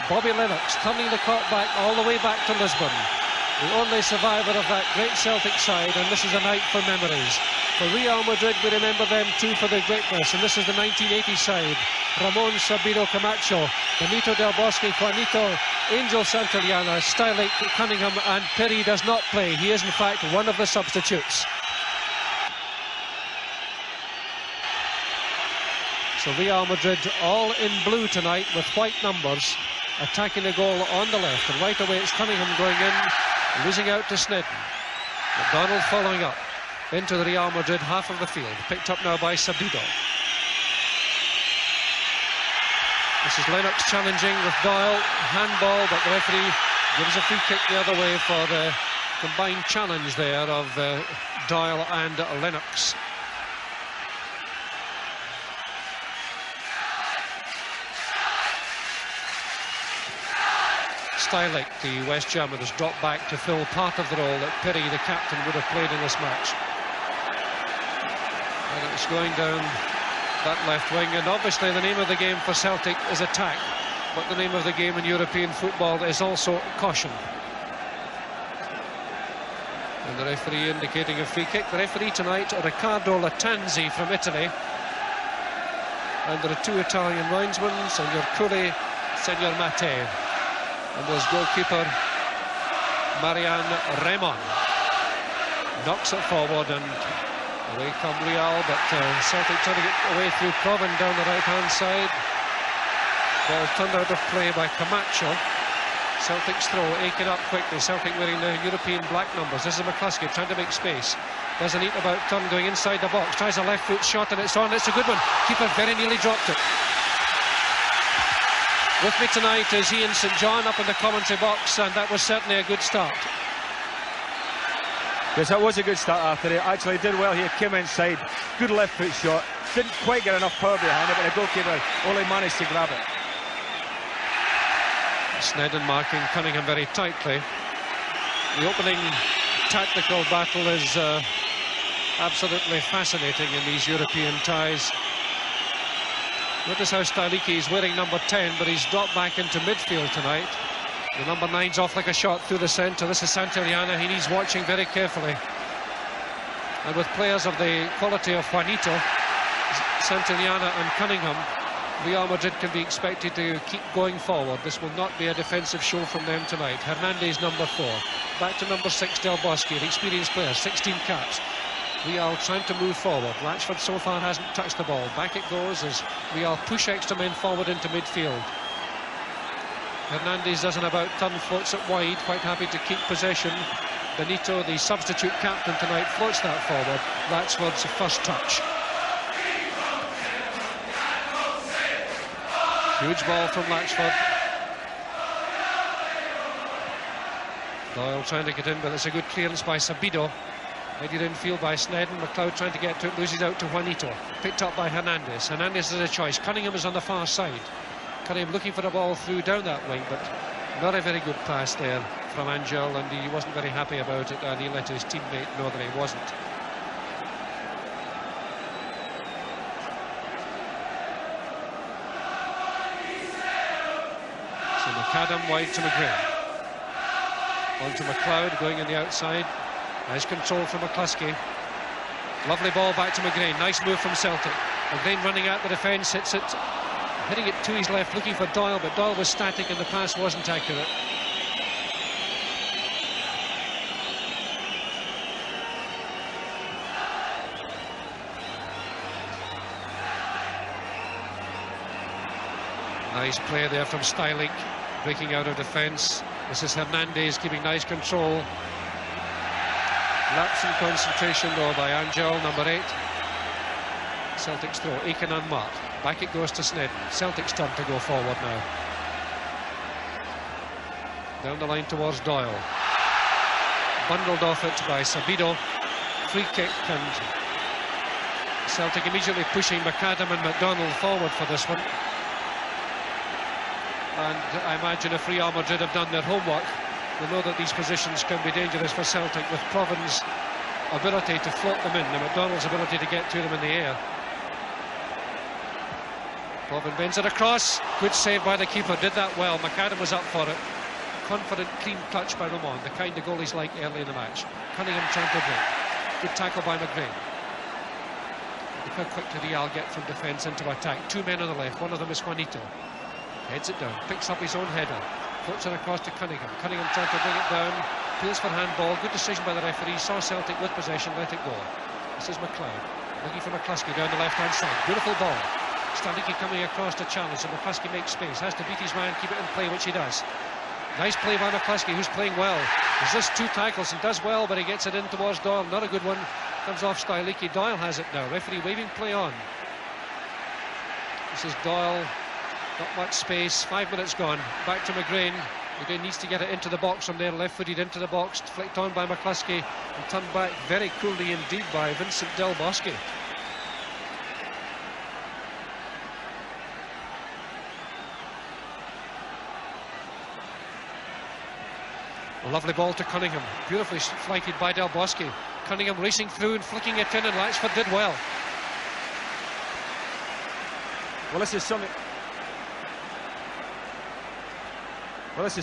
Bobby Lennox turning the clock back all the way back to Lisbon. The only survivor of that great Celtic side, and this is a night for memories. For Real Madrid, we remember them too for their greatness, and this is the 1980 side. Remón, Sabido, Camacho, Benito, Del Bosque, Juanito, Ángel, Santillana, Stielike, Cunningham, and Perry does not play. He is in fact one of the substitutes. So Real Madrid all in blue tonight with white numbers, attacking the goal on the left, and right away it's Cunningham going in, losing out to Sneddon. MacDonald following up into the Real Madrid half of the field, picked up now by Sabido. This is Lennox challenging with Doyle, handball, but the referee gives a free kick the other way for the combined challenge there of Doyle and Lennox. Stielike, the West German, has dropped back to fill part of the role that Perry, the captain, would have played in this match. And it's going down that left wing, and obviously the name of the game for Celtic is attack, but the name of the game in European football is also caution. And the referee indicating a free kick. The referee tonight, Riccardo Lattanzi from Italy. And there are two Italian linesmen, Signor Culi, Signor Mattei. And there's goalkeeper Marianne Remón. Knocks it forward and away come Real, but Celtic trying to get away through Provan down the right-hand side. Ball turned out of play by Camacho. Celtic's throw, Aitken up quickly. Celtic wearing the European black numbers. This is McCluskey trying to make space. Does a neat about turn going inside the box. Tries a left foot shot and it's on. It's a good one. Keeper very nearly dropped it. With me tonight is Ian St John up in the commentary box, and that was certainly a good start. Yes, that was a good start, Arthur. He actually did well here, came inside, good left foot shot, didn't quite get enough power behind it, but the goalkeeper only managed to grab it. Sneddon marking Cunningham very tightly. The opening tactical battle is absolutely fascinating in these European ties. Notice how Stielike is wearing number 10, but he's dropped back into midfield tonight. The number 9's off like a shot through the centre. This is Santillana. He needs watching very carefully. And with players of the quality of Juanito, Santillana and Cunningham, Real Madrid can be expected to keep going forward. This will not be a defensive show from them tonight. Hernández number 4. Back to number 6, Del Bosque, an experienced player, 16 caps. Real trying to move forward. Latchford so far hasn't touched the ball. Back it goes as Real push extra men forward into midfield. Hernández does an about turn, floats it wide, quite happy to keep possession. Benito, the substitute captain tonight, floats that forward. Latchford's first touch. Huge ball from Latchford. Doyle trying to get in, but it's a good clearance by Sabido. Headed in field by Sneddon. MacLeod trying to get to it, loses out to Juanito. Picked up by Hernández. Hernández is a choice. Cunningham is on the far side. Cunningham looking for the ball through down that wing, but not a very good pass there from Ángel, and he wasn't very happy about it, and he let his teammate know that he wasn't. So McAdam wide to McGrain. On to MacLeod going in the outside. Nice control from McCluskey. Lovely ball back to McGrain. Nice move from Celtic. McGrain running out the defence, hits it, hitting it to his left, looking for Doyle, but Doyle was static and the pass wasn't accurate. Nice play there from Stielike, breaking out of defence. This is Hernández keeping nice control. Lapse in concentration though by Ángel, number 8. Celtic's throw, Aitken unmarked. Back it goes to Sneddon. Celtic's turn to go forward now. Down the line towards Doyle. Bundled off it by Sabido. Free kick, and Celtic immediately pushing McAdam and MacDonald forward for this one. And I imagine if Real Madrid have done their homework, they know that these positions can be dangerous for Celtic, with Provan's ability to float them in and MacDonald's ability to get to them in the air. Provan bends it across. Good save by the keeper, did that well. McAdam was up for it. Confident, clean touch by Remón, the kind of goalies like early in the match. Cunningham trying to break. Good tackle by McGrain. Look how quickly Real get from defence into attack. Two men on the left, one of them is Juanito. Heads it down, picks up his own header. Floats it across to Cunningham. Cunningham trying to bring it down. Appeals for handball. Good decision by the referee. Saw Celtic with possession, let it go. This is MacLeod. Looking for McCluskey down the left-hand side. Beautiful ball. Stielike coming across to challenge, and McCluskey makes space. Has to beat his man, keep it in play, which he does. Nice play by McCluskey, who's playing well. There's just two tackles and does well, but he gets it in towards Doyle. Not a good one. Comes off Stielike. Doyle has it now. Referee waving play on. This is Doyle. Not much space. 5 minutes gone. Back to McGrain. McGrain needs to get it into the box from there. Left-footed into the box. Flicked on by McCluskey. And turned back very coolly indeed by Vincent Del Bosque. A lovely ball to Cunningham. Beautifully flighted by Del Bosque. Cunningham racing through and flicking it in, and Latchford did well. Well, this is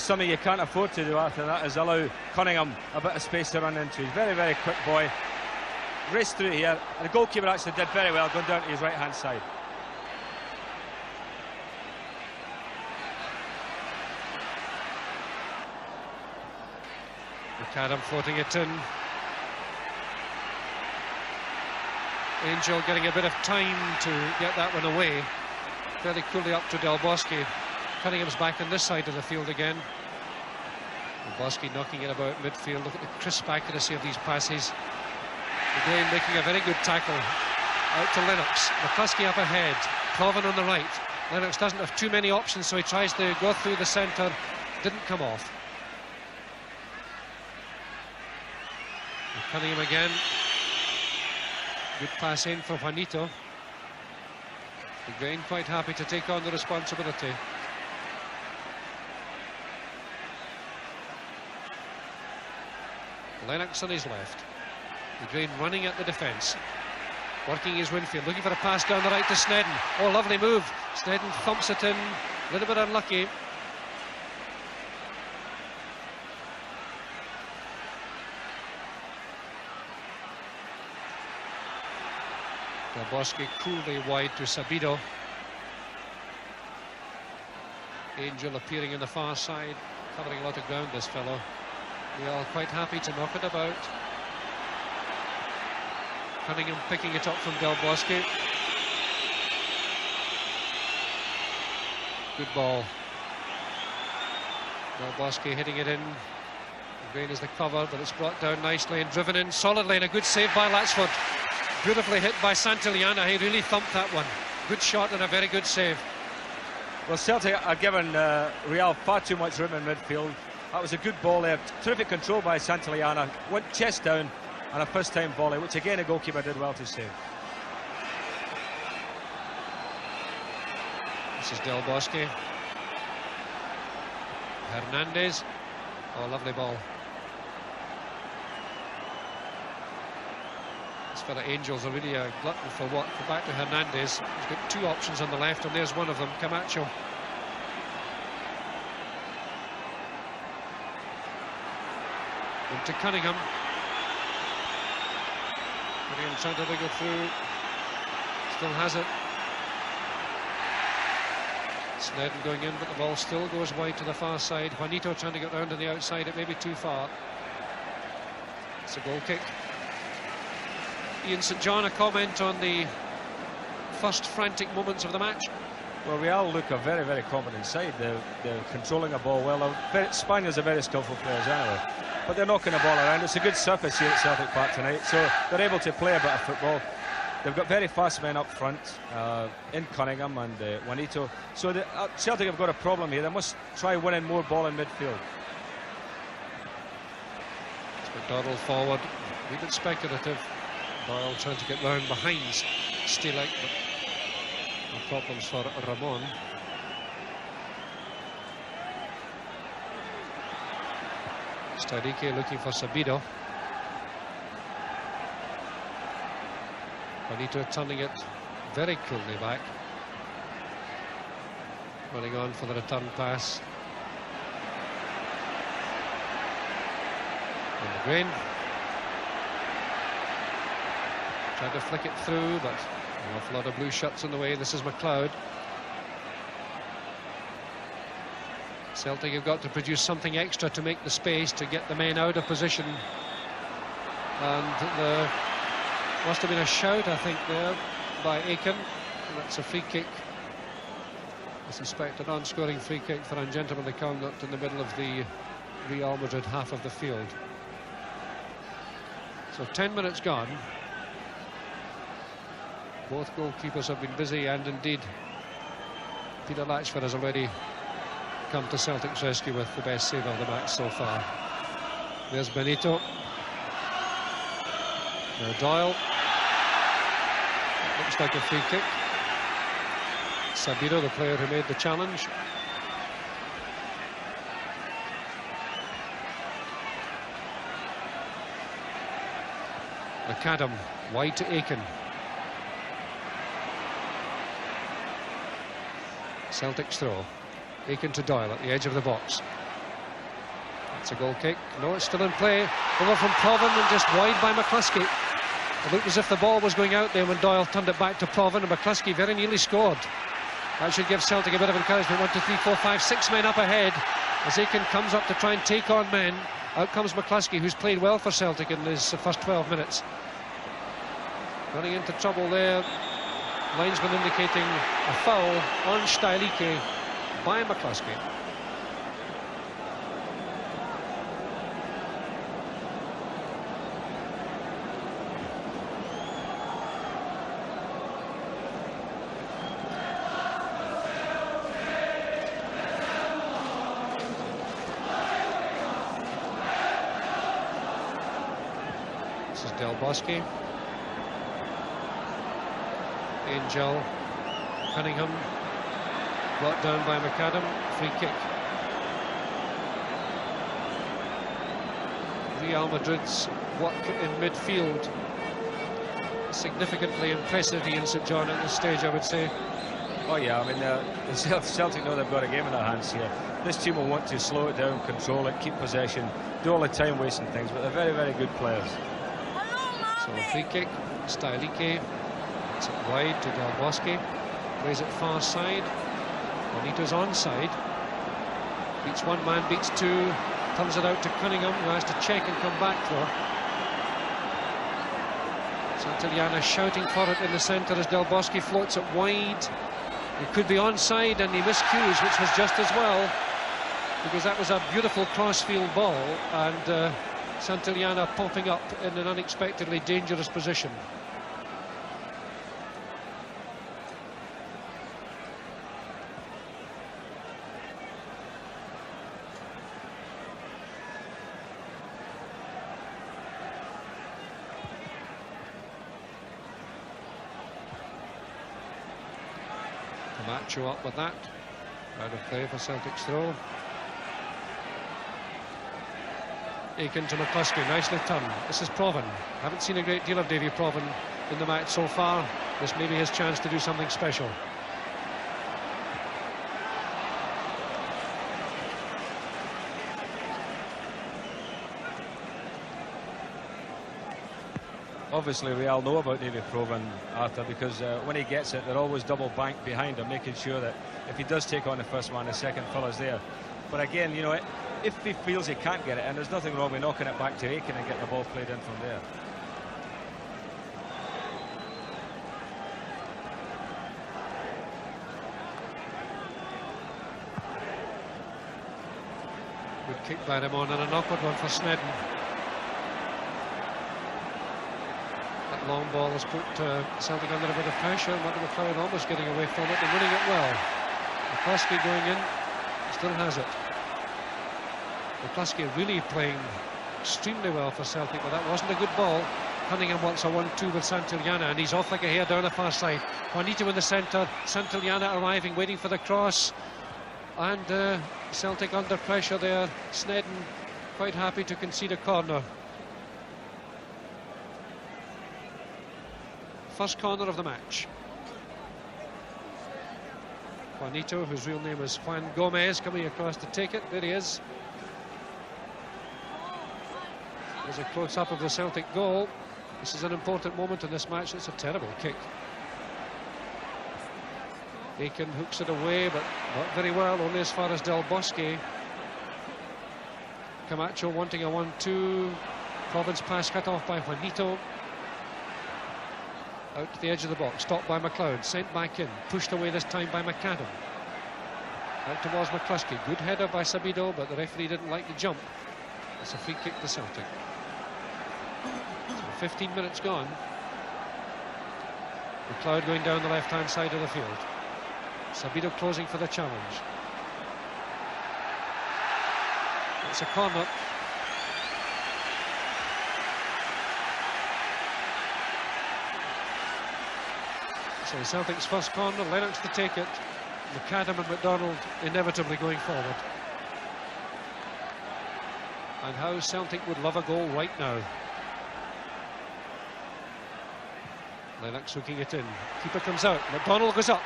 something you can't afford to do after that, is allow Cunningham a bit of space to run into. He's a very, very quick boy. Raced through here, and the goalkeeper actually did very well going down to his right-hand side. McAdam floating it in. Ángel getting a bit of time to get that one away. Fairly coolly up to Del Bosque. Cunningham's back on this side of the field again. Del Bosque knocking it about midfield. Look at the crisp accuracy of these passes. McGrain making a very good tackle. Out to Lennox. McCluskey up ahead. Provan on the right. Lennox doesn't have too many options, so he tries to go through the centre. Didn't come off. And Cunningham again. Good pass in for Juanito. McGrain quite happy to take on the responsibility. Lennox on his left. McGrain running at the defence. Working his Winfield, looking for a pass down the right to Sneddon. Oh, lovely move. Sneddon thumps it in. A little bit unlucky. Del Bosque coolly wide to Sabido. Ángel appearing in the far side, covering a lot of ground, this fellow. We are quite happy to knock it about. Cunningham picking it up from Del Bosque. Good ball. Del Bosque hitting it in. McGrain is the cover, but it's brought down nicely and driven in solidly, and a good save by Latchford. Beautifully hit by Santillana. He really thumped that one. Good shot and a very good save. Well, Celtic are giving Real far too much room in midfield. That was a good ball there. Terrific control by Santillana. Went chest down and a first-time volley, which again a goalkeeper did well to save. This is Del Bosque. Hernández. Oh, lovely ball. This fella Angel's are really a glutton for what? Go back to Hernández. He's got two options on the left, and there's one of them, Camacho. Into Cunningham. Cunningham trying to wiggle through. Still has it. Sneddon going in, but the ball still goes wide to the far side. Juanito trying to get round on the outside. It may be too far. It's a goal kick. Ian St John, a comment on the first frantic moments of the match. Well, Real look a very, very competent side. They're controlling the ball well. Spaniards are very skillful players anyway, but they're knocking the ball around. It's a good surface here at Celtic Park tonight, so they're able to play a bit of football. They've got very fast men up front, in Cunningham and Juanito. So Celtic have got a problem here. They must try winning more ball in midfield. It's MacDonald forward, a bit speculative. Doyle trying to get round behind Stielike, but no problems for Remón. Stielike looking for Sabido. Benito turning it very coolly back. running on for the return pass. McGrain tried to flick it through, but an awful lot of blue shirts in the way. This is MacLeod. Celtic have got to produce something extra to make the space, to get the men out of position. And there must have been a shout, I think, there by Aitken. That's a free kick. I suspect a non-scoring free kick for ungentlemanly conduct in the middle of the Real Madrid half of the field. So 10 minutes gone. Both goalkeepers have been busy, and indeed Peter Latchford has already come to Celtic's rescue with the best save of the match so far. There's Benito. Now Doyle. That looks like a free kick. Sabido, the player who made the challenge. McAdam wide to Aitken. Celtic's throw. Aitken to Doyle at the edge of the box. That's a goal kick. No, it's still in play. Over from Provan and just wide by McCluskey. It looked as if the ball was going out there when Doyle turned it back to Provan, and McCluskey very nearly scored. That should give Celtic a bit of encouragement. 1, 2, 3, 4, 5, 6 men up ahead as Aitken comes up to try and take on men. Out comes McCluskey, who's played well for Celtic in his first 12 minutes. Running into trouble there. Linesman indicating a foul on Stielike by McCluskey. This is Bosque. Ángel, Cunningham, brought down by McAdam, free kick. Real Madrid's work in midfield significantly impressive in St John at this stage, I would say. Oh yeah, I mean, Celtic know they've got a game in their hands here. This team will want to slow it down, control it, keep possession, do all the time wasting things, but they're very, very good players. So a free kick, Stielike. It's it wide to Bosque, plays it far side. Benito's onside. Beats one man, beats two, turns it out to Cunningham, who has to check and come back for. Santillana shouting for it in the centre as Bosque floats it wide. He could be onside, and he miscues, which was just as well, because that was a beautiful cross-field ball, and Santillana popping up in an unexpectedly dangerous position. Camacho up with that. Out of play for Celtic's throw. Aitken to McCluskey, nicely turned. This is Provan. Haven't seen a great deal of Davie Provan in the match so far. This may be his chance to do something special. Obviously, we all know about Davie Provan, Arthur, because when he gets it, they're always double banked behind him, making sure that if he does take on the first man, the second fella's there. But again, you know, if he feels he can't get it, and there's nothing wrong with knocking it back to Aitken and getting the ball played in from there. Good kick by Remón, and an awkward one for Sneddon. That long ball has put Celtic under a bit of pressure, and McLeod almost getting away from it and winning it well. McCluskey going in, still has it. McCluskey really playing extremely well for Celtic, but that wasn't a good ball. Cunningham wants a 1-2 with Santillana, and he's off like a hare down the far side. Benito in the centre, Santillana arriving, waiting for the cross, and Celtic under pressure there. Sneddon quite happy to concede a corner. First corner of the match. Juanito, whose real name is Juan Gomez, coming across to take it. There he is. There's a close-up of the Celtic goal. This is an important moment in this match. It's a terrible kick. Aitken hooks it away, but not very well, only as far as Del Bosque. Camacho wanting a 1-2. Provan's pass cut off by Juanito. Out to the edge of the box, stopped by MacLeod, sent back in, pushed away this time by McAdam. Out towards McCluskey, good header by Sabido, but the referee didn't like the jump. It's a free kick to Celtic. So 15 minutes gone. MacLeod going down the left-hand side of the field. Sabido closing for the challenge. It's a corner. So Celtic's first corner, Lennox to take it. McAdam and MacDonald inevitably going forward. And how Celtic would love a goal right now. Lennox hooking it in. Keeper comes out. MacDonald goes up.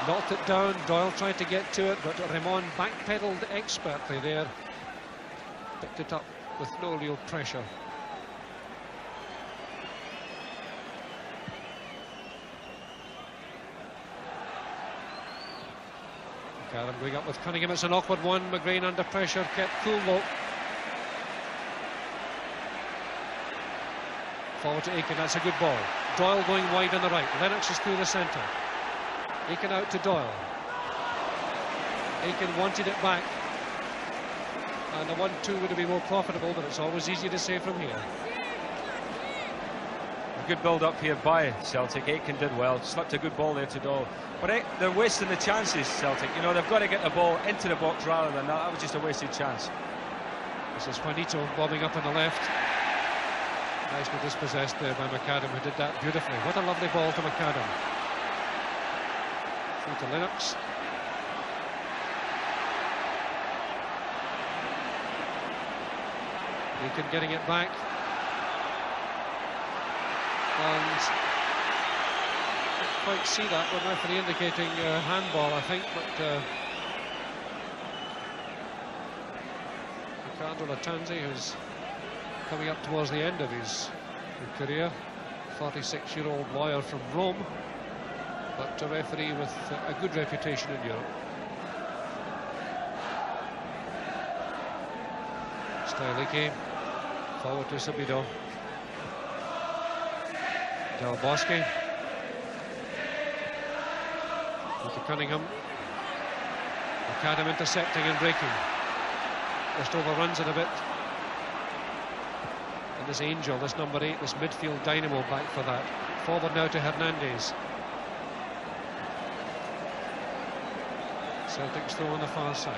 Knocked it down. Doyle tried to get to it, but Remón backpedaled expertly there. Picked it up with no real pressure. McAdam going up with Cunningham. It's an awkward one. McGrain under pressure, kept cool though. Forward to Aitken, that's a good ball. Doyle going wide on the right. Lennox is through the centre. Aitken out to Doyle. Aitken wanted it back. And a 1-2 would have been more profitable, but it's always easy to say from here. A good build-up here by Celtic. Aitken did well, slipped a good ball there to Doyle. But they're wasting the chances, Celtic. You know, they've got to get the ball into the box rather than that. That was just a wasted chance. This is Juanito bobbing up on the left. Nicely dispossessed there by McAdam, who did that beautifully. What a lovely ball to McAdam. Through to Lennox. Aitken getting it back. And quite see that, but referee indicating handball, I think, but Riccardo Lattanzi, who's coming up towards the end of his career, 46-year-old lawyer from Rome, but a referee with a good reputation in Europe. Stielike, forward to Sabido. Del Bosque. To Cunningham. McAdam intercepting and breaking. Just overruns it a bit. And this Angel, this number 8, this midfield dynamo back for that. Forward now to Hernández. Celtic's throw on the far side.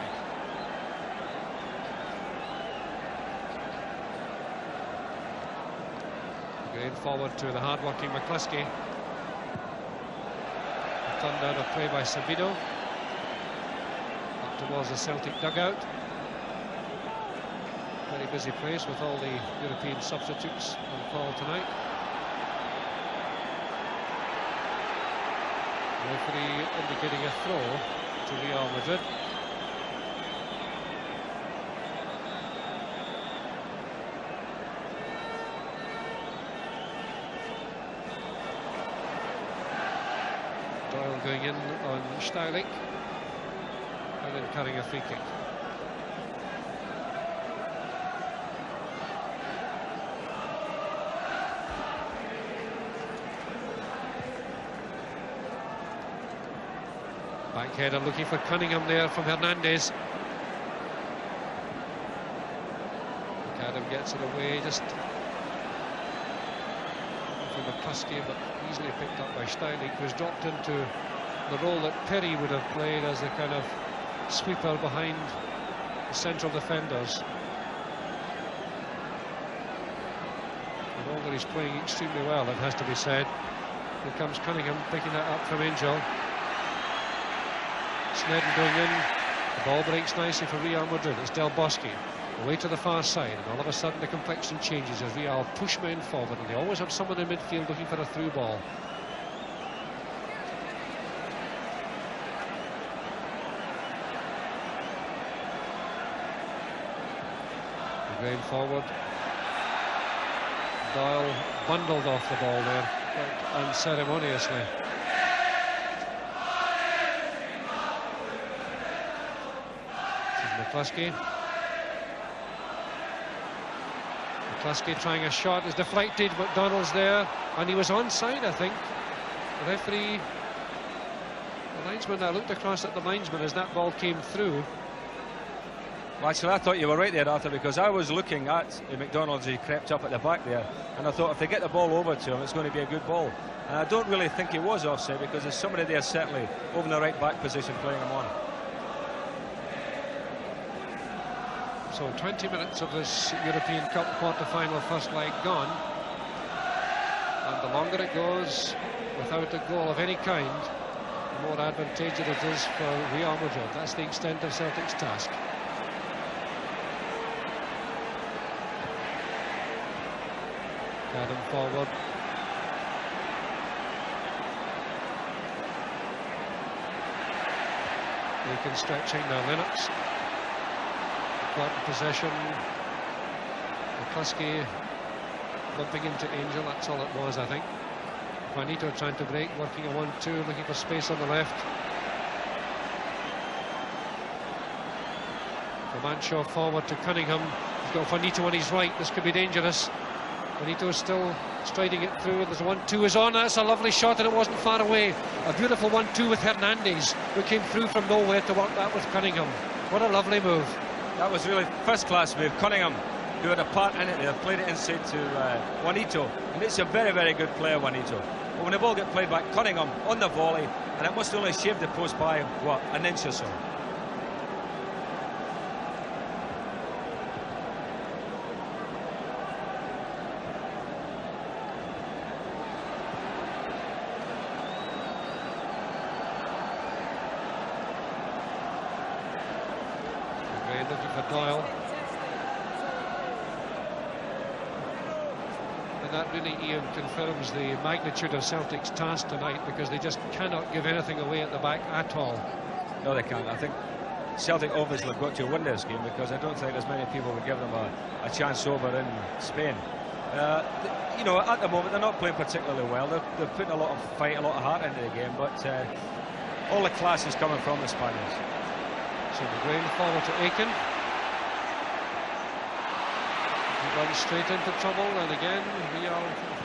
Again forward to the hard-working McCluskey. Turned out of play by Sabido. Up towards the Celtic dugout. Very busy place with all the European substitutes on call tonight. The referee indicating a throw to Real Madrid. Doyle going in on Stielike and then cutting a free kick. Back header looking for Cunningham there from Hernández. McAdam gets it away, just from McCluskey, but easily picked up by Stielike, who's dropped into the role that Perry would have played as the kind of sweeper behind the central defenders. And although he's playing extremely well, it has to be said. Here comes Cunningham picking that up from Ángel. Sneddon going in. The ball breaks nicely for Real Madrid. It's Del Bosque away to the far side, and all of a sudden the complexion changes as Real push men forward, and they always have someone in midfield looking for a through ball. McGrain forward. Doyle bundled off the ball there, quite unceremoniously. McCluskey. McCluskey trying a shot, is deflected. MacDonald's there, and he was onside, I think. The referee, the linesman, I looked across at the linesman as that ball came through. Well, actually, I thought you were right there, Arthur, because I was looking at McDonald as he crept up at the back there, and I thought if they get the ball over to him, it's going to be a good ball. And I don't really think he was offside, because there's somebody there certainly over in the right back position playing him on. So 20 minutes of this European Cup quarter-final first leg gone, and the longer it goes without a goal of any kind, the more advantageous it is for Real Madrid. That's the extent of Celtic's task. McAdam forward. Aitken stretching, now Lennox. Caught in possession. McCluskey bumping into Ángel, that's all it was, I think. Benito trying to break, working a 1-2, looking for space on the left. Camacho forward to Cunningham. He's got Benito on his right, this could be dangerous. Benito is still striding it through. There's a 1-2 is on. That's a lovely shot, and it wasn't far away. A beautiful 1-2 with Hernández, who came through from nowhere to work that with Cunningham. What a lovely move. That was really first-class move. Cunningham, who had a part in it there, played it inside to Juanito, and it's a very, very good player, Juanito. But when the ball got played back, Cunningham on the volley, and it must only shave the post by, what, an inch or so. Looking for Doyle, and that really, Ian, confirms the magnitude of Celtic's task tonight, because they just cannot give anything away at the back at all. No, they can't. I think Celtic obviously have got to win this game, because I don't think as many people would give them a chance over in Spain. You know, at the moment they're not playing particularly well. They're putting a lot of fight, a lot of heart into the game, but all the class is coming from the Spaniards. So McGrain forward to Aitken. He runs straight into trouble, and again we are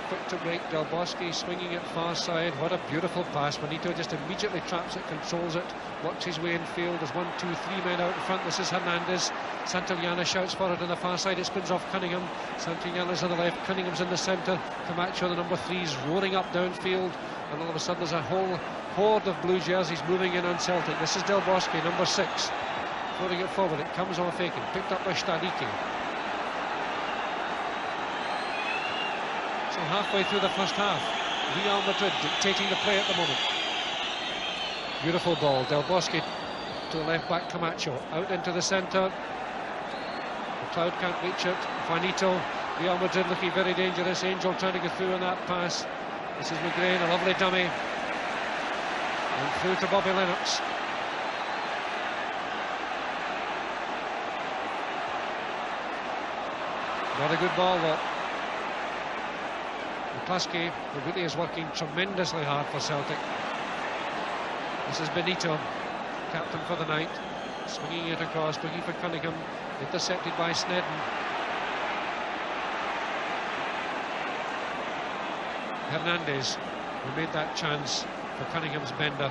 quick to break. Del Bosque swinging it far side. What a beautiful pass. Benito just immediately traps it, controls it, works his way in field. There's 1, 2, 3 men out in front. This is Hernández. Santillana shouts for it on the far side. It spins off Cunningham. Santillana's on the left. Cunningham's in the centre. Camacho, the number 3's roaring up downfield, and all of a sudden there's a whole horde of blue jerseys moving in on Celtic. This is Del Bosque, number 6, floating it forward. It comes off Aitken, picked up by Stielike. So halfway through the first half, Real Madrid dictating the play at the moment. Beautiful ball. Del Bosque to the left back. Camacho out into the centre. MacLeod can't reach it. Benito. Real Madrid looking very dangerous. Ángel trying to get through on that pass. This is McGrain, a lovely dummy. And through to Bobby Lennox. Not a good ball, though. McCluskey, who really is working tremendously hard for Celtic. This is Benito, captain for the night, swinging it across, looking for Cunningham, intercepted by Sneddon. Hernández, who made that chance for Cunningham's bender.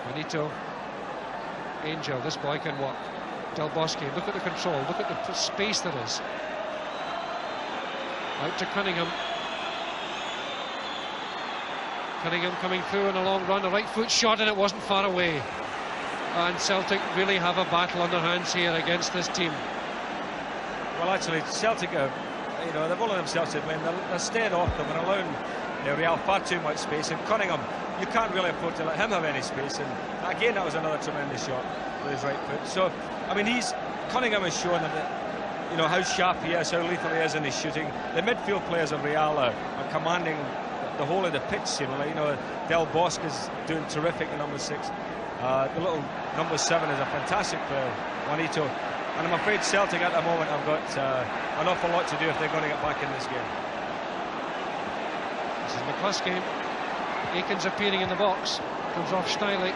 Benito, Ángel, this boy can work. Del Bosque, look at the control, look at the space there is. Out to Cunningham. Cunningham coming through on a long run, a right foot shot, and it wasn't far away. And Celtic really have a battle on their hands here against this team. Well, actually, Celtic are, you know, they've only themselves to blame. They're staying off them and allowing Real far too much space. And Cunningham, you can't really afford to let him have any space. And again, that was another tremendous shot with his right foot. So, I mean, Cunningham has shown them that, you know, how sharp he is, how lethal he is in his shooting. The midfield players of Real are commanding the whole of the pitch, seemingly. You know, Del Bosque is doing terrific at number 6. The little number 7 is a fantastic player, Juanito. And I'm afraid Celtic at the moment have got an awful lot to do if they're going to get back in this game. This is McCluskey. Aitken's appearing in the box. Comes off Stielike.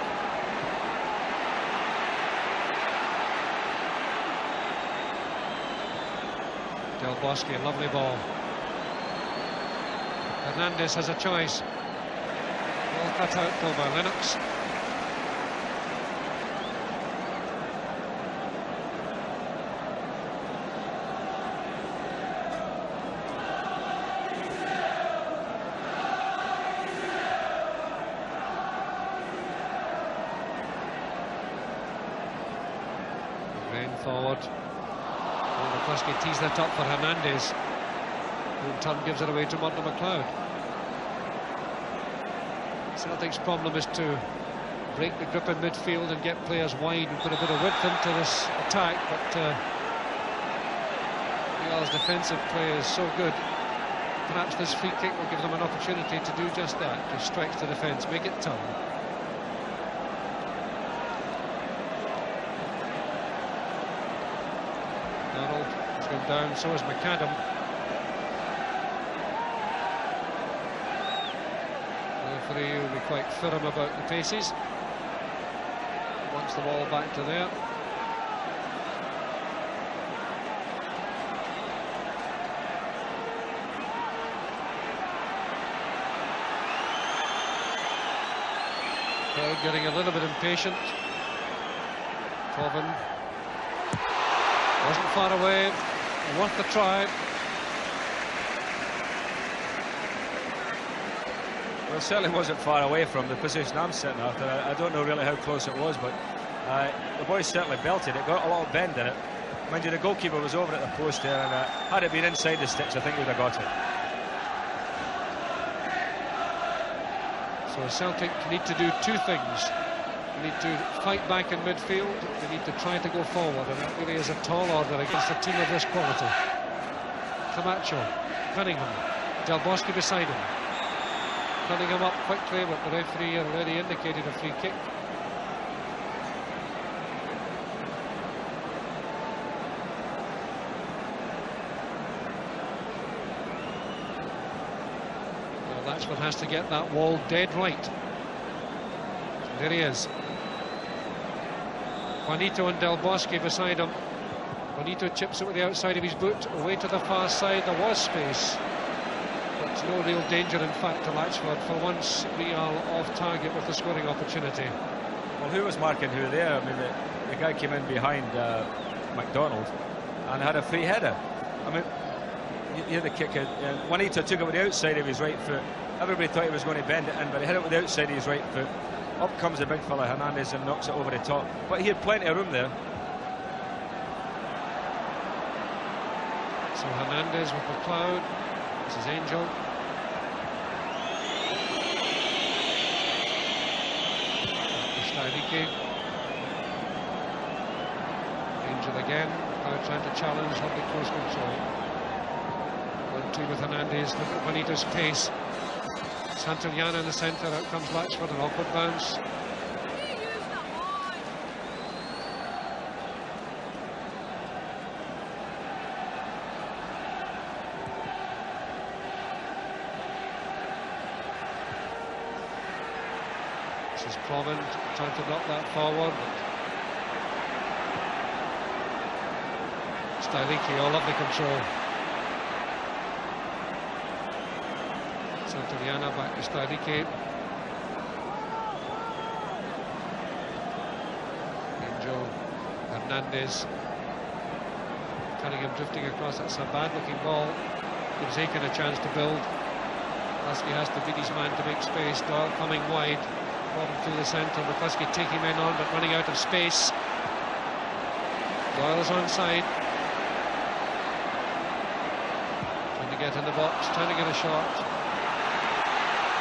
Del Bosque, lovely ball. Hernández has a choice. Ball cut out though by Lennox. McGrain forward. McCluskey tees that up for Hernández, who in turn gives it away to Murdo MacLeod. Celtic's problem is to break the grip in midfield and get players wide and put a bit of width into this attack, but Real's defensive play is so good. Perhaps this free kick will give them an opportunity to do just that, to stretch the defence, make it turn. Has gone down, so has McAdam. The referee will be quite firm about the paces. Wants the ball back to there. Crowd getting a little bit impatient. Provan wasn't far away, worth the try. Well, it certainly wasn't far away from the position I'm sitting after. I don't know really how close it was, but the boys certainly belted it, got a lot of bend in it. Mind you, the goalkeeper was over at the post there, and had it been inside the sticks, I think we'd have got it. So Celtic need to do two things. They need to fight back in midfield, they need to try to go forward, and that really is a tall order against a team of this quality. Camacho, Cunningham, Del Bosque beside him. Cunningham up quickly, but the referee already indicated a free kick. Well, Latchford has to get that wall dead right. There he is. Benito and Del Bosque beside him. Benito chips it with the outside of his boot, away to the far side. There was space, but no real danger in fact to Latchford. For once, Real off target with the scoring opportunity. Well, who was marking who there? I mean, the guy came in behind MacDonald and had a free header. I mean, you had the kick out. Juanito took it with the outside of his right foot. Everybody thought he was going to bend it in, but he hit it with the outside of his right foot. Up comes the big fella Hernández and knocks it over the top. But he had plenty of room there. So Hernández with McLeod. This is Ángel. Stielike. Ángel again. McLeod trying to challenge, lovely close control. 1-2 with Hernández. Look at Benito's pace. Santillana in the centre, out comes Latchford, an awkward bounce. This is Provan trying to knock that forward. Stielike, all lovely control. Santillana back to Stielike. Ángel, Hernández. Cunningham drifting across. That's a bad looking ball. Gives Aitken a chance to build. McCluskey has to beat his man to make space. Doyle coming wide. Provan through the centre. McCluskey taking men on but running out of space. Doyle is onside. Trying to get in the box, trying to get a shot.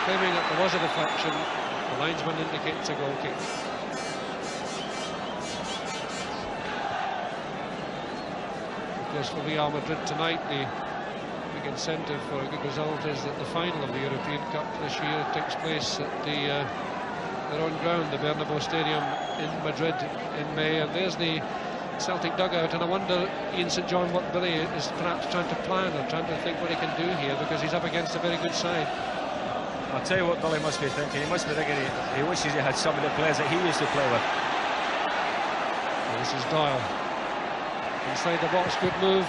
Claiming that there was a deflection, the linesman indicates a goal kick. Of course, for Real Madrid tonight, the big incentive for a good result is that the final of the European Cup this year takes place at their own ground, the Bernabeu Stadium in Madrid in May, and there's the Celtic dugout, and I wonder Ian St John what Billy is perhaps trying to plan or trying to think what he can do here, because he's up against a very good side. I'll tell you what Billy must be thinking. He must be thinking he wishes he had somebody that plays that he used to play with. Well, this is Doyle. Inside the box, good move.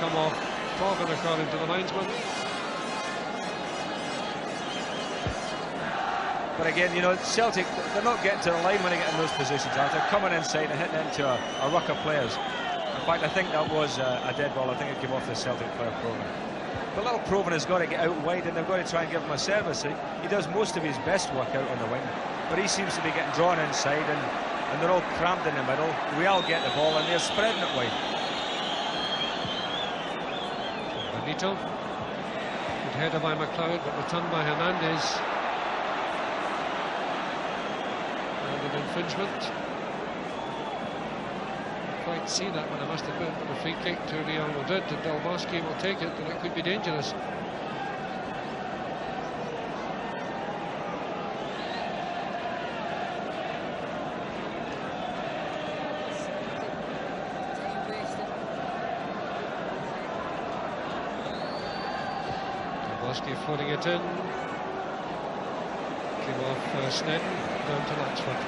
Come off Provan according to the linesman. But again, you know, Celtic, they're not getting to the line when they get in those positions. They're coming inside and hitting into a ruck of players. In fact, I think that was a dead ball. I think it came off the Celtic player, Provan. But little Provan has got to get out wide, and they've got to try and give him a service. He does most of his best work out on the wing, but he seems to be getting drawn inside, and they're all crammed in the middle. We all get the ball, and they're spreading it wide. Benito. Good header by MacLeod, but returned by Hernández. An infringement. Didn't quite see that one, I must admit, but a free kick to Real Madrid, and Del Bosque will take it, and it could be dangerous. Bosque floating it in. Came off Sneddon, down to Latchford.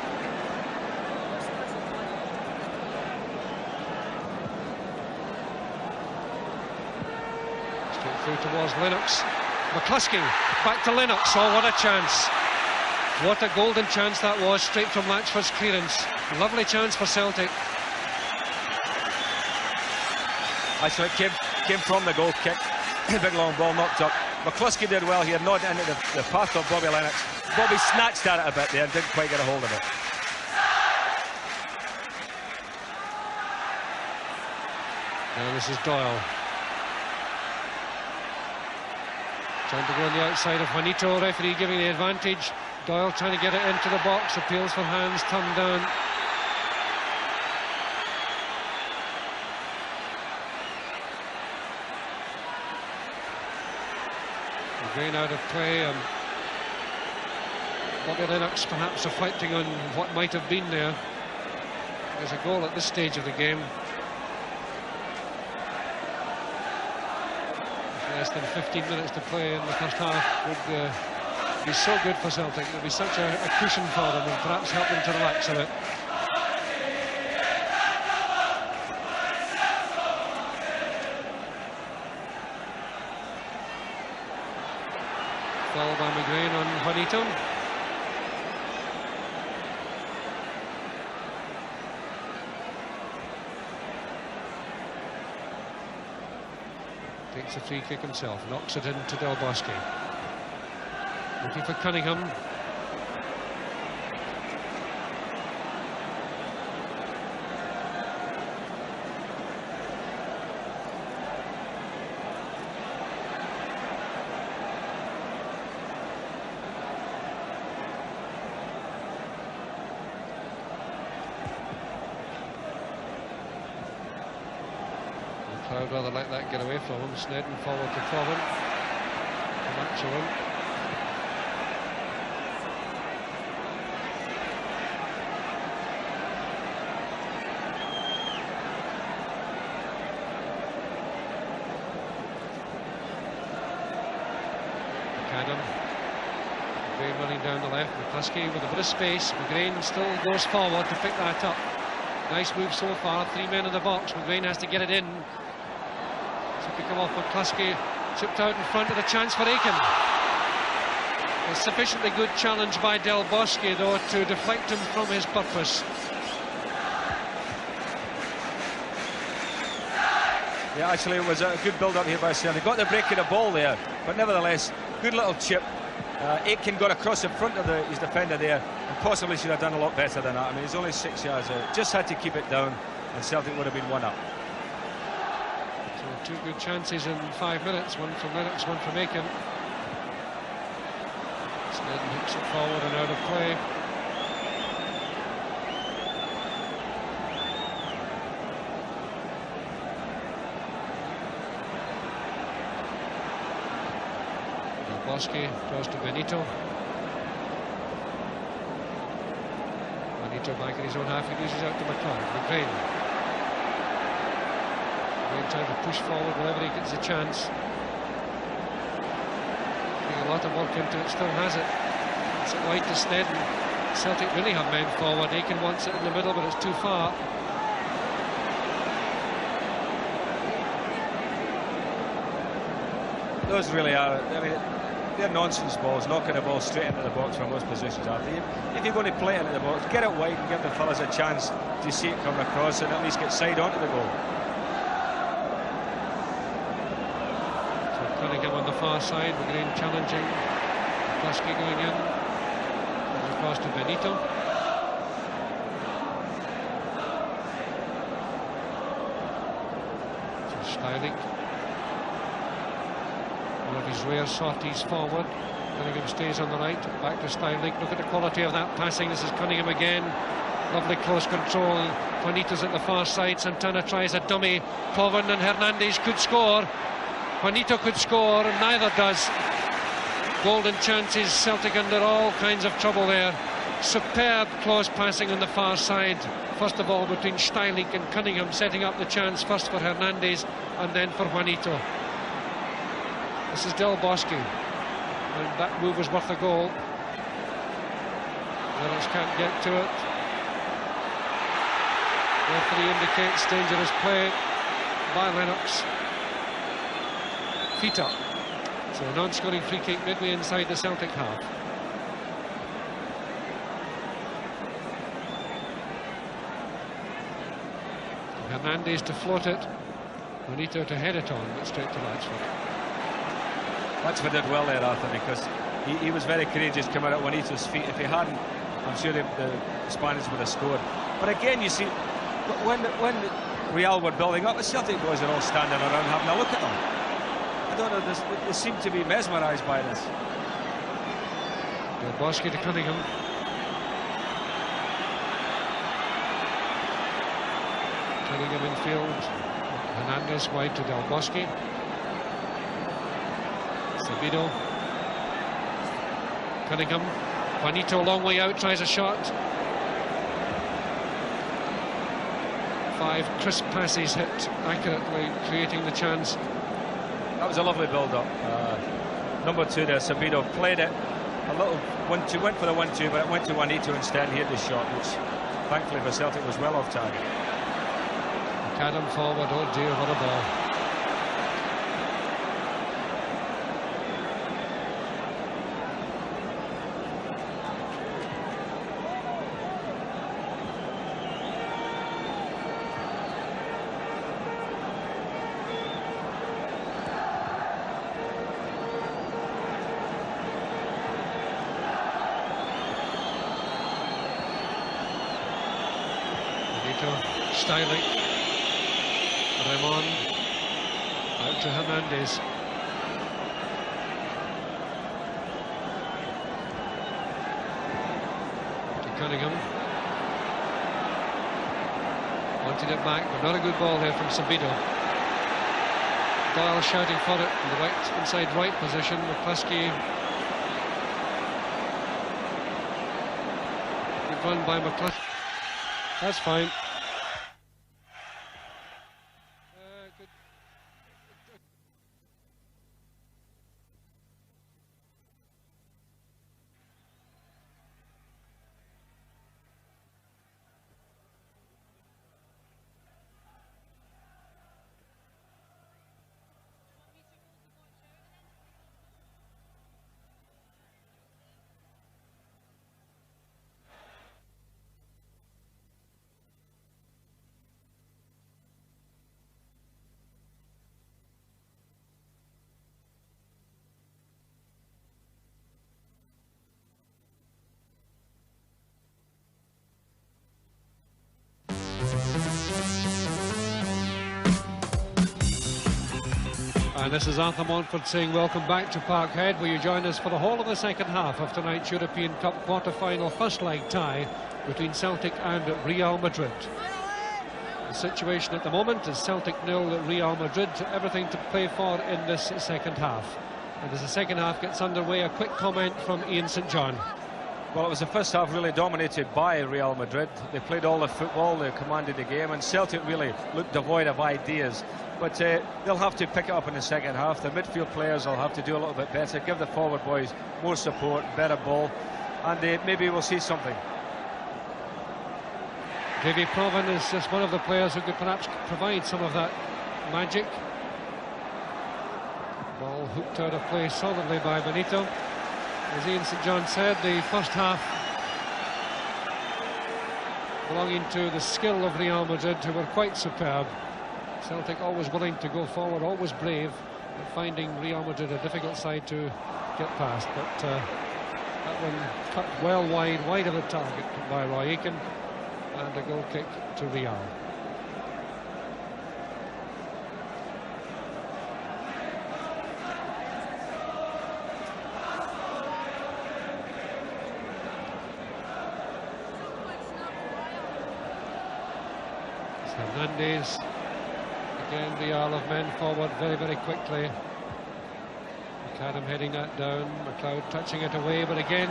Straight through towards Lennox. McCluskey, back to Lennox. Oh, what a chance. What a golden chance that was, straight from Latchford's clearance. Lovely chance for Celtic. Actually, it came from the goal kick. Big long ball knocked up. McCluskey did well here, nodded into the path of Bobby Lennox. Bobby snatched at it a bit there and didn't quite get a hold of it. Now this is Doyle. Trying to go on the outside of Benito, referee giving the advantage. Doyle trying to get it into the box, appeals for hands, turned down. McGrain out of play, and Bobby Lennox perhaps reflecting on what might have been there. There's a goal at this stage of the game. Less than 15 minutes to play in the first half would be so good for Celtic. It would be such a cushion for them, and perhaps help them to relax a bit. Foul by McGrain on Benito. Takes a free kick himself, knocks it into Del Bosque. Looking for Cunningham. I'd rather let that get away from him. Sneddon forward to Provan. Camacho in. McAdam. McGrain running down the left. McCluskey with a bit of space. McGrain still goes forward to pick that up. Nice move so far. 3 men in the box. McGrain has to get it in. To come off McCluskey, chipped out in front of the chance for Aitken. A sufficiently good challenge by Del Bosque, though, to deflect him from his purpose. Yeah, actually, it was a good build-up here by Celtic. Got the break of the ball there, but nevertheless, good little chip. Aitken got across in front of his defender there, and possibly should have done a lot better than that. I mean, he's only 6 yards out. Just had to keep it down, and Celtic would have been 1 up. 2 good chances in 5 minutes, one from Lennox, one from Aitken. Sneddon hooks it forward and out of play. Bosque draws to Benito. Benito back in his own half, he loses out to McLeod. McGrain. McGrain trying to push forward whenever he gets a chance. Putting a lot of work into it, still has it. It's it wide to Sneddon. Celtic really have men forward. Aitken wants it in the middle, but it's too far. Those really are, I mean, they're nonsense balls, knocking the ball straight into the box from most positions after you. If you're going to play it into the box, get it wide and give the fellas a chance to see it coming across and at least get side onto the goal. So Cunningham on the far side, McGrain challenging. McCluskey going in. And across to Benito. So Stielike. One of his rare sorties forward. Cunningham stays on the right, back to Stielike. Look at the quality of that passing. This is Cunningham again. Lovely close control. Juanito's at the far side. Santana tries a dummy. Provan and Hernández could score. Juanito could score, and neither does. Golden chances. Celtic under all kinds of trouble there. Superb close passing on the far side. First of all between Stielike and Cunningham, setting up the chance first for Hernández and then for Juanito. This is Del Bosque, and that move was worth a goal. Lennox can't get to it. Referee indicates dangerous play by Lennox. Feet up. So a non-scoring free kick midway inside the Celtic half. Hernández to float it. Benito to head it on, but straight to Latchford. Latchford did well there, Arthur, because he was very courageous coming at Juanito's feet. If he hadn't, I'm sure the Spaniards would have scored. But again, you see, when Real were building up, the Celtic boys are all standing around having a look at them. I don't know, they seem to be mesmerised by this. Del Bosque to Cunningham. Cunningham in field. Hernández wide to Del Bosque. Sabido. Cunningham. Juanito long way out, tries a shot. 5 crisp passes hit accurately, creating the chance. That was a lovely build-up. Number 2 there, Sabido, played it a little 1-2, went for the 1-2, but it went to Juanito instead. He hit the shot, which thankfully for Celtic was well off target. McAdam forward, oh dear, what a ball. Stielike, Remón, out to Hernández. To Cunningham. Wanted it back, but not a good ball there from Sabido. Doyle shouting for it in the right, inside right position. McCluskey. Good run by McCluskey. That's fine. And this is Arthur Montford saying welcome back to Parkhead, where you join us for the whole of the second half of tonight's European Cup quarter-final first leg tie between Celtic and Real Madrid. The situation at the moment is Celtic 0, Real Madrid, everything to play for in this second half. And as the second half gets underway, a quick comment from Ian St John. Well, it was the first half really dominated by Real Madrid. They played all the football, they commanded the game, and Celtic really looked devoid of ideas. But they'll have to pick it up in the second half. The midfield players will have to do a little bit better, give the forward boys more support, better ball, and maybe we'll see something. Davie Provan is just one of the players who could perhaps provide some of that magic. Ball hooked out of play solidly by Benito. As Ian St John said, the first half belonging to the skill of Real Madrid, who were quite superb. Celtic always willing to go forward, always brave, and finding Real Madrid a difficult side to get past. But that one cut well wide of the target by Aitken, and a goal kick to Real. Hernández, again Real have men forward very quickly. McAdam heading that down, MacLeod touching it away, but again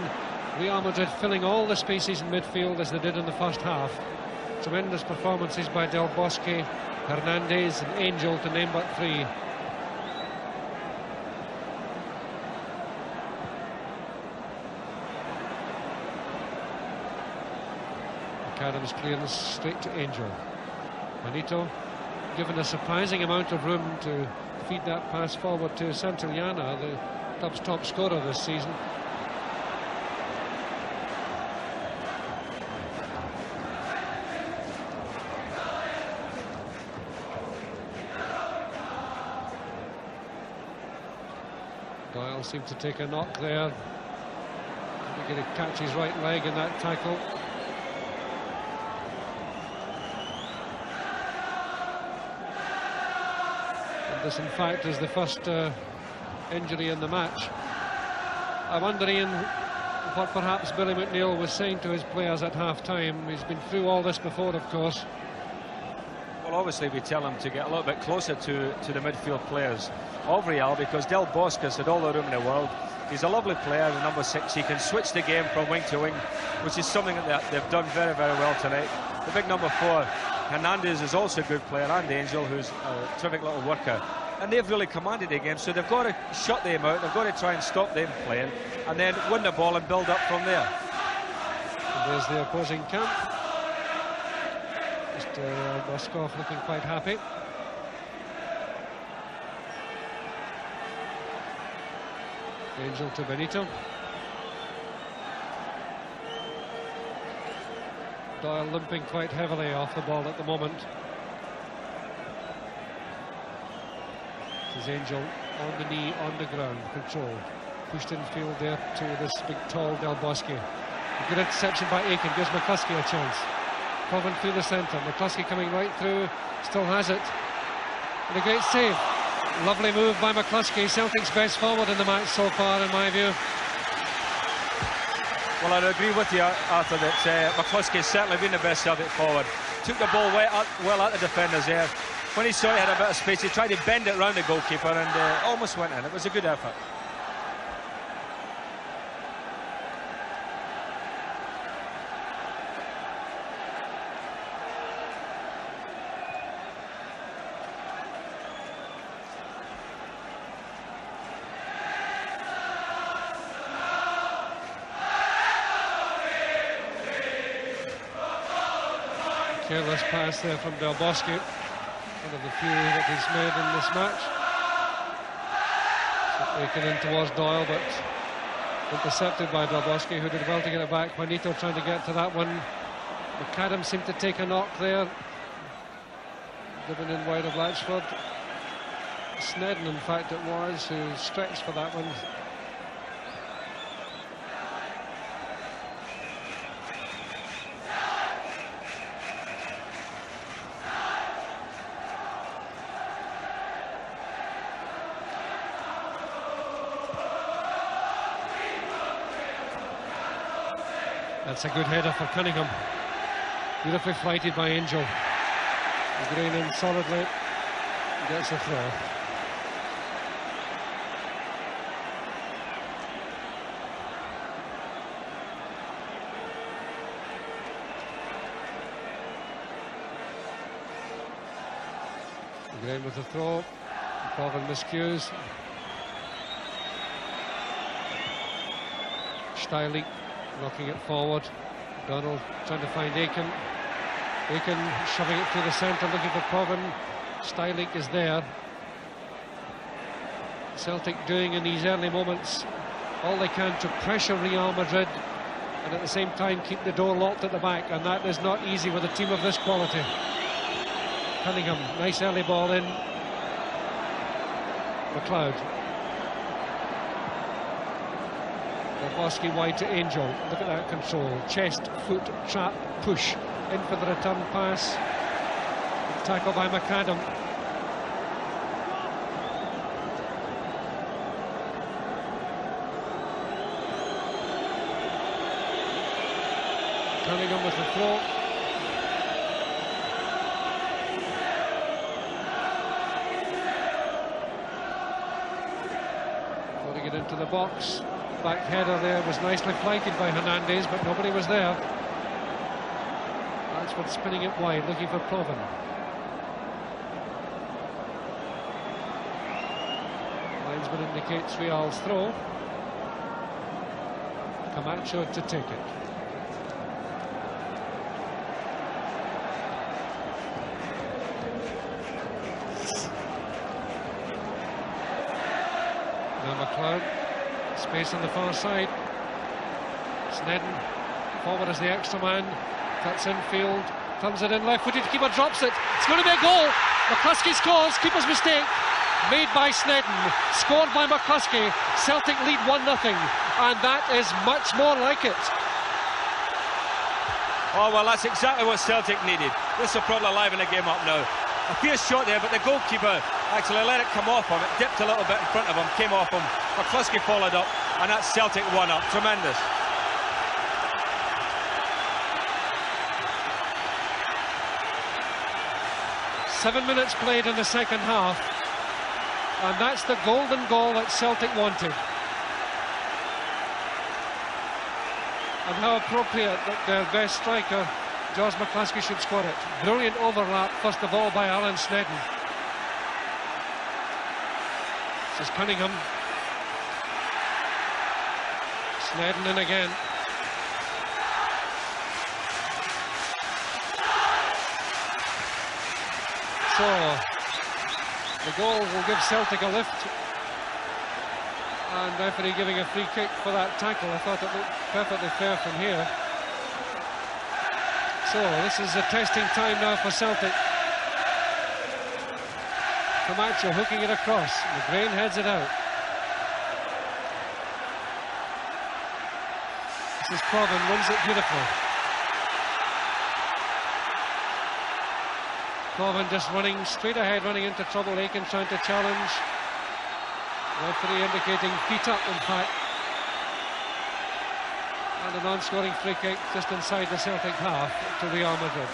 Real Madrid filling all the spaces in midfield as they did in the first half. Tremendous performances by Del Bosque, Hernández and Ángel, to name but three. McAdam's clearance straight to Ángel. Benito given a surprising amount of room to feed that pass forward to Santillana, the club's top scorer this season. Doyle seemed to take a knock there. He could catch his right leg in that tackle. This, in fact, is the first injury in the match. I wonder, Ian, what perhaps Billy McNeill was saying to his players at half-time. He's been through all this before, of course. Well, obviously we tell him to get a little bit closer to the midfield players of Real, because Del Bosque has had all the room in the world. He's a lovely player, the number 6. He can switch the game from wing to wing, which is something that they've done very well tonight. The big number 4, Hernández, is also a good player, and Ángel, who's a terrific little worker. And they've really commanded the game, so they've got to shut them out, they've got to try and stop them playing, and then win the ball and build up from there. And there's the opposing camp. Mr. Bosque looking quite happy. Ángel to Benito. Doyle limping quite heavily off the ball at the moment. This is Ángel on the knee, on the ground, control. Pushed in field there to this big, tall Del Bosque. A good interception by Aitken, gives McCluskey a chance. Provan through the centre, McCluskey coming right through, still has it. And a great save. Lovely move by McCluskey, Celtic's best forward in the match so far, in my view. Well, I agree with you, Arthur, that McCluskey's certainly been the best Celtic forward. Took the ball well at the defenders there. When he saw he had a bit of space, he tried to bend it round the goalkeeper and almost went in. It was a good effort. Careless pass there from Del Bosque, one of the few that he's made in this match. Taken in towards Doyle, but intercepted by Del Bosque, who did well to get it back. Benito trying to get to that one. McAdam seemed to take a knock there, given in wide of Latchford. Sneddon, in fact, it was, who stretched for that one. That's a good header for Cunningham. Beautifully flighted by Ángel. McGrain in solidly. Gets a throw. McGrain with the throw. Provan miscues. Stielike knocking it forward. MacDonald trying to find Aitken. Aitken shoving it through the centre, looking for Provan. Stielike is there. Celtic doing in these early moments all they can to pressure Real Madrid and at the same time keep the door locked at the back, and that is not easy with a team of this quality. Cunningham, nice early ball in. MacLeod. Bosque wide to Ángel. Look at that control. Chest, foot, trap, push. In for the return pass. Tackle by McAdam. Cunningham with the throw. Got to get into the box. Back header there was nicely flanked by Hernández, but nobody was there. Latchford spinning it wide, looking for Provan. Linesman indicates Real's throw. Camacho to take it. Now MacLeod. Space on the far side. Sneddon forward as the extra man. Cuts infield. Turns it in left-footed. Keeper drops it. It's going to be a goal. McCluskey scores. Keeper's mistake. Made by Sneddon. Scored by McCluskey. Celtic lead 1-0. And that is much more like it. Oh, well, that's exactly what Celtic needed. This will probably liven the game up now. A fierce shot there, but the goalkeeper actually let it come off him. It dipped a little bit in front of him, came off him. McCluskey followed up, and that's Celtic 1-up. Tremendous. Seven minutes played in the second half, and that's the golden goal that Celtic wanted. And how appropriate that their best striker, George McCluskey, should score it. Brilliant overlap, first of all, by Alan Sneddon. This is Cunningham. Sneddon in again. So, the goal will give Celtic a lift. And referee giving a free kick for that tackle. I thought it looked perfectly fair from here. So, this is a testing time now for Celtic. Camacho hooking it across. McGrain heads it out. This is Provan, wins it beautifully. Provan just running straight ahead, running into trouble. Aitken trying to challenge. Referee indicating feet up, in fact. And a non-scoring free kick just inside the Celtic half to Real Madrid.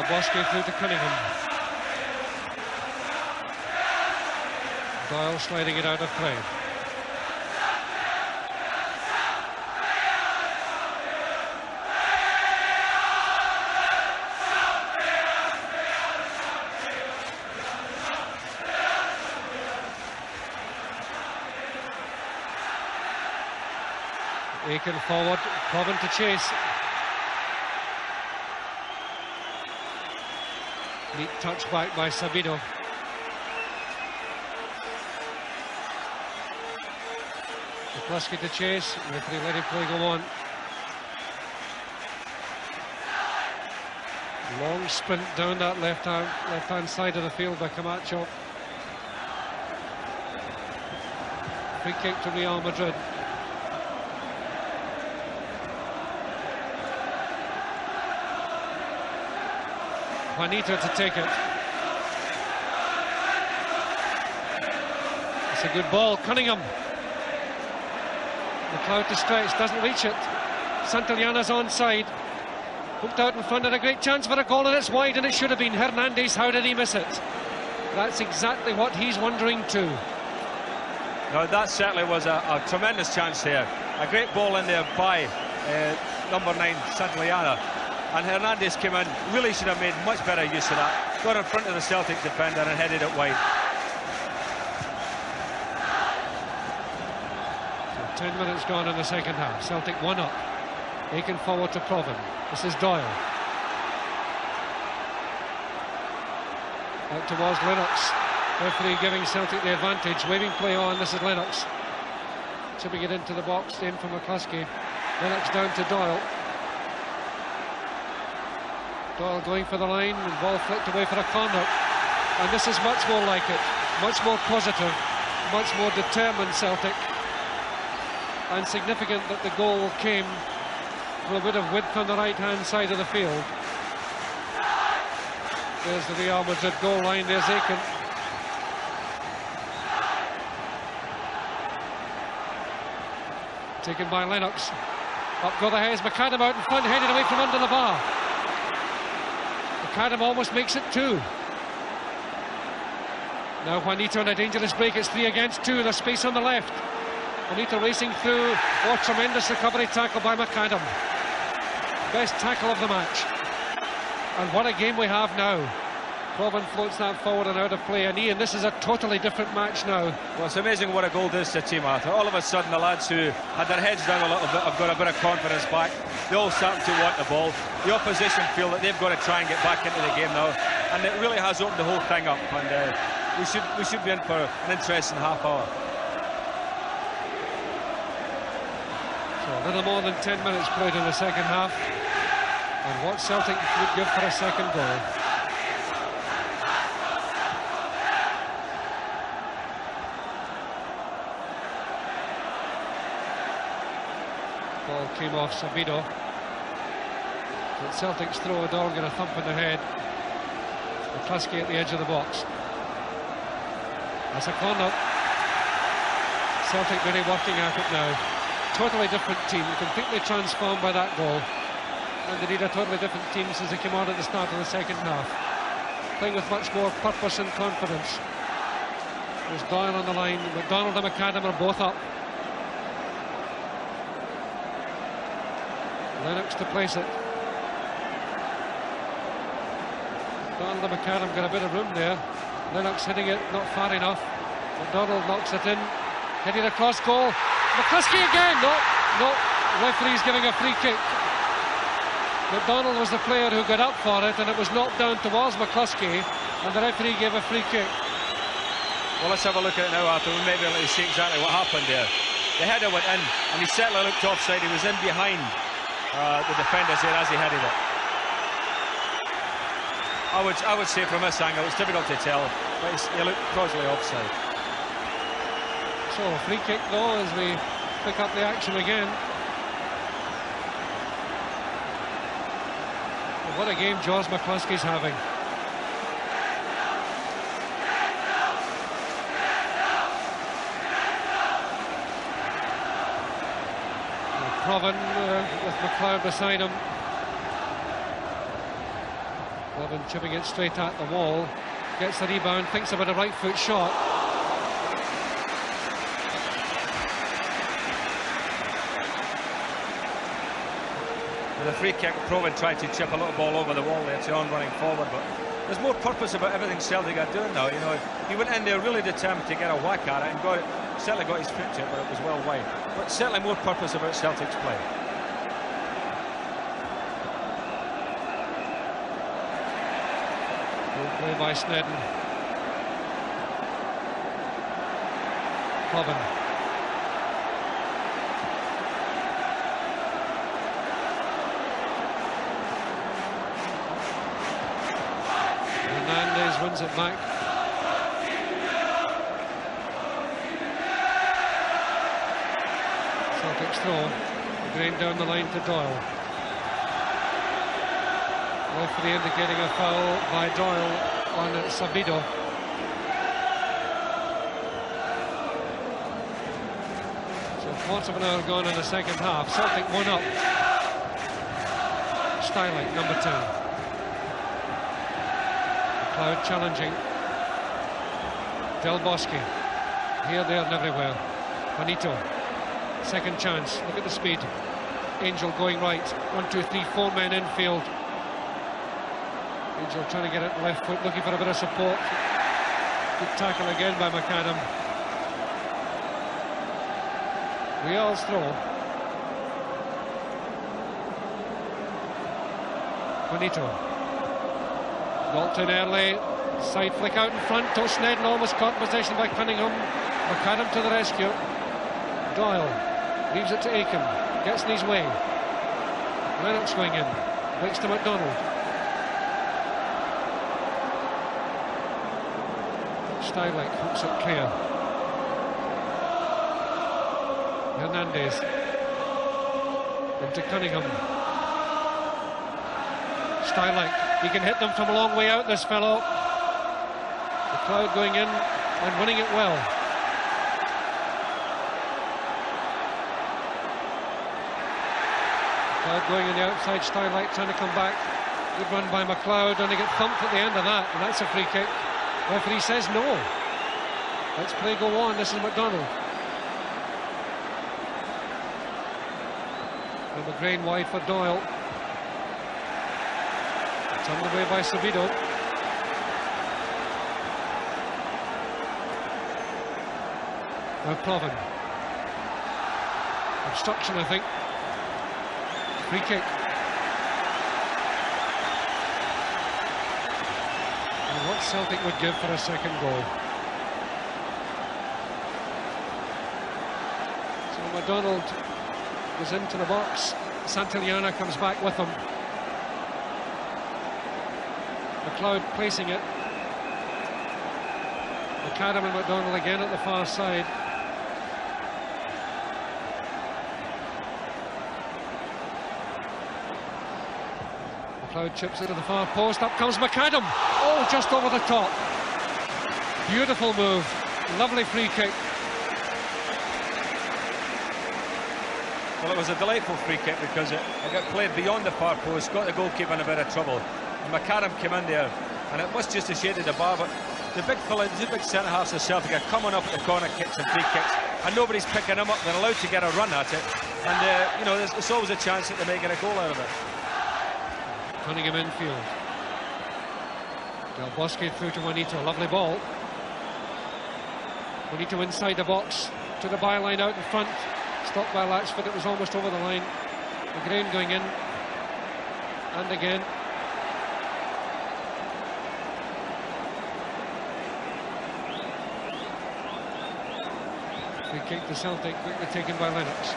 Bosque through to Cunningham. Doyle sliding it out of play. Aitken forward, Provan to chase. Neat touch back by Sabido. McCluskey to chase. Referee letting play go on. Long sprint down that left-hand side of the field by Camacho. Free kick to Real Madrid. Benito to take it. It's a good ball. Cunningham. MacLeod to stretch, doesn't reach it. Santillana's onside. Hooked out in front, and a great chance for a goal, and it's wide, and it should have been. Hernández, how did he miss it? That's exactly what he's wondering too. No, that certainly was a tremendous chance there. A great ball in there by number 9, Santillana. And Hernández came in, really should have made much better use of that. Got in front of the Celtic defender and headed it wide. 10 minutes gone in the second half. Celtic 1 up. Aitken forward to Provan. This is Doyle. Out towards Lennox. Referee giving Celtic the advantage. Waving play on. This is Lennox. Chipping it into the box. In from McCluskey. Lennox down to Doyle. Doyle going for the line. And ball flicked away for a corner. And this is much more like it. Much more positive. Much more determined Celtic. And significant that the goal came from a bit of width on the right-hand side of the field. There's the Real Madrid goal line. There's Aitken. Taken by Lennox. Up go the heads. McAdam out in front, headed away from under the bar. McAdam almost makes it 2. Now Juanito on a dangerous break. It's 3 against 2. There's space on the left. Juanito racing through. Oh, tremendous recovery tackle by McAdam. Best tackle of the match. And what a game we have now. Provan floats that forward and out of play. And Ian, this is a totally different match now. Well, it's amazing what a goal does to a team, Arthur. All of a sudden, the lads who had their heads down a little bit have got a bit of confidence back. They all starting to want the ball. The opposition feel that they've got to try and get back into the game now. And it really has opened the whole thing up. And we should be in for an interesting half hour. A little more than 10 minutes played in the second half, and what Celtic would give for a second goal. Ball came off Sabido. But Celtic's throw, a dog and a thump in the head. McCluskey at the edge of the box. That's a corner. Celtic really working at it now. Totally different team, completely transformed by that goal. And indeed a totally different team since they came on at the start of the second half. Playing with much more purpose and confidence. There's Doyle on the line. MacDonald and McAdam are both up. Lennox to place it. MacDonald and McAdam got a bit of room there. Lennox hitting it, not far enough. MacDonald knocks it in. Heading across goal. McCluskey again. No. Referee's giving a free kick. MacDonald was the player who got up for it, and it was knocked down towards McCluskey, and the referee gave a free kick. Well, let's have a look at it now, Arthur. We may be able to see exactly what happened there. The header went in, and he certainly looked offside. He was in behind the defenders there as he headed it. I would say from this angle, it's difficult to tell, but he looked causally offside. So, free kick though, as we pick up the action again. What a game George McCluskey's having. Provan with MacLeod beside him. Provan chipping it straight at the wall. Gets the rebound, thinks about a right foot shot. With a free kick, Provan tried to chip a little ball over the wall there to on running forward, but there's more purpose about everything Celtic are doing now. You know, he went in there really determined to get a whack at it and got it. Certainly got his foot to it, but it was well wide. But certainly more purpose about Celtic's play. Good play by Sneddon. Provan. Hernández wins it back. Celtic's throw. McGrain down the line to Doyle. Referee indicating a foul by Doyle on Sabido. So quarter of an hour gone in the second half. Celtic 1 up. Stielike, number 2. McLeod challenging. Bosque. Here, there and everywhere. Benito, second chance, look at the speed. Angel going right, 1, 2, 3, 4 men infield. Angel trying to get it left foot, looking for a bit of support. Good tackle again by McAdam. Real's throw. Benito. Dalton early, side flick out in front. Sneddon almost caught in possession by Cunningham. McAdam to the rescue. Doyle leaves it to Aitken, gets in his way. Lennox going in, breaks to MacDonald. Stielike hooks it clear. Hernández into Cunningham. Stielike, he can hit them from a long way out, this fellow. MacLeod going in and winning it well. MacLeod going on the outside, Stielike trying to come back. Good run by MacLeod, and they get thumped at the end of that, and that's a free kick. Referee says no. Let's play go on. This is MacDonald. And McGrain wide for Doyle. Turned away by Sabido. Now Provan. Obstruction, I think. Free kick. And what Celtic would give for a second goal. So MacDonald goes into the box. Santillana comes back with him. MacLeod placing it. McAdam and MacDonald again at the far side. MacLeod chips it to the far post. Up comes McAdam. Oh, just over the top. Beautiful move. Lovely free kick. Well, it was a delightful free kick because it got played beyond the far post, got the goalkeeper in a bit of trouble. And McAdam came in there, and it was just a shade of the bar, but the big fella, the big centre-halves of Celtic are coming up at the corner kicks and free kicks, and nobody's picking them up. They're allowed to get a run at it, and you know, there's always a chance that they may get a goal out of it. Cunningham infield. Del Bosque through to Benito, lovely ball. Benito inside the box, to the byline out in front. Stopped by Latchford, it was almost over the line. McGrain going in, and again. Free kick to Celtic, quickly taken by Lennox.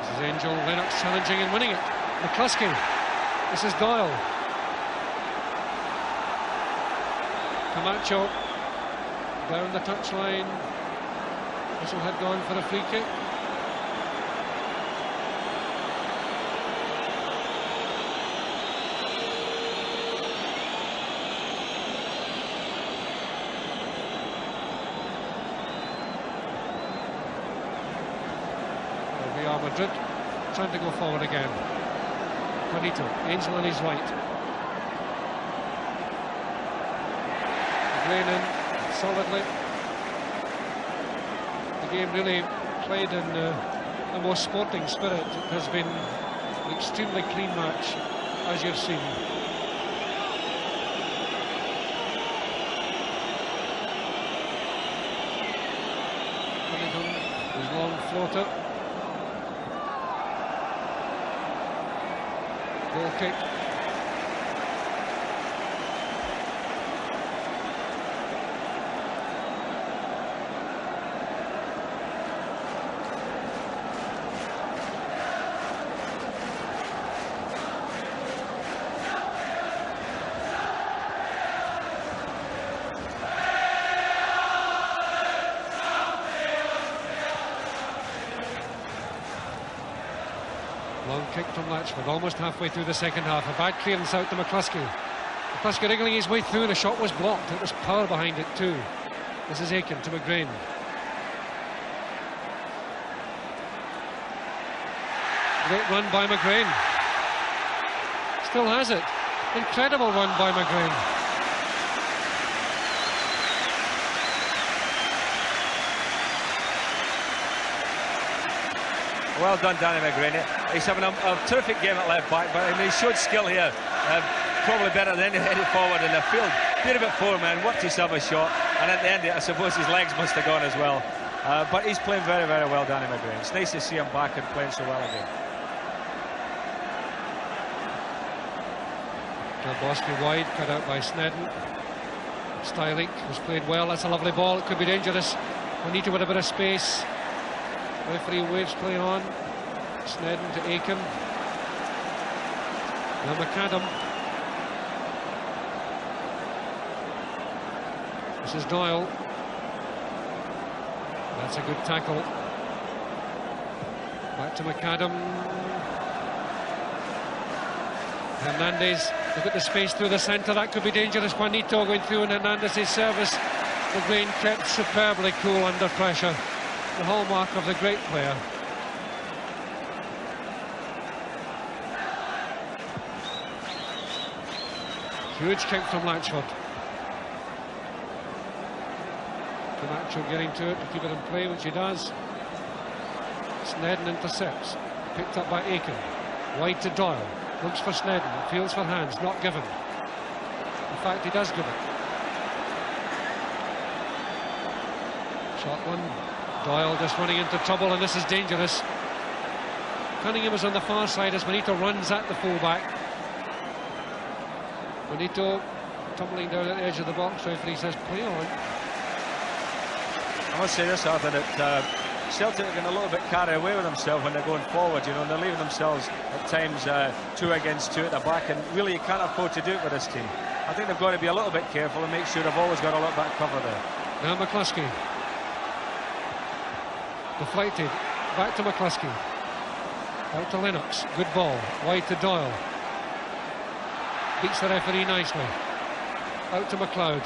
This is Angel, Lennox challenging and winning it. McCluskey. This is Doyle. Camacho down the touchline. Whistle had gone for a free kick. There we are, Madrid trying to go forward again. Benito, Angel on his right. McGrain in solidly. The game really played in a more sporting spirit. It has been an extremely clean match, as you've seen. Cunningham, his long floater. Goal kick. Long kick from Latchford, almost halfway through the second half. A bad clearance out to McCluskey. McCluskey wriggling his way through, the shot was blocked. It was power behind it too. This is Aitken to McGrain. Great run by McGrain. Still has it. Incredible run by McGrain. Well done, Danny McGrain. He's having a terrific game at left back, but I mean, he showed skill here. Probably better than any forward in the field. Did a bit for man, worked himself a shot, and at the end, I suppose his legs must have gone as well. But he's playing very, very well, Danny McGrain. It's nice to see him back and playing so well again. Bosque wide, cut out by Sneddon. Stielike has played well. That's a lovely ball. It could be dangerous. Benito with a bit of space. Referee waves play on. Sneddon to Aitken. Now McAdam. This is Doyle. That's a good tackle. Back to McAdam. Hernández. Look at the space through the centre. That could be dangerous. Benito going through in Hernández's service. McGrain kept superbly cool under pressure. The hallmark of the great player. Huge kick from Latchford. Camacho getting to it to keep it in play, which he does. Sneddon intercepts. Picked up by Aitken. Wide to Doyle. Looks for Sneddon. Feels for hands. Not given. In fact, he does give it. Shot one. Doyle just running into trouble, and this is dangerous. Cunningham is on the far side as Benito runs at the fullback. Benito tumbling down at the edge of the box. Referee says play on. I must say this, Arthur, that Celtic are getting a little bit carried away with themselves when they're going forward, you know, and they're leaving themselves at times 2 against 2 at the back, and really you can't afford to do it with this team. I think they've got to be a little bit careful and make sure they've always got a little bit of cover there. Now McCluskey. Deflected. Back to McCluskey. Out to Lennox. Good ball. Wide to Doyle. Beats the referee nicely. Out to MacLeod.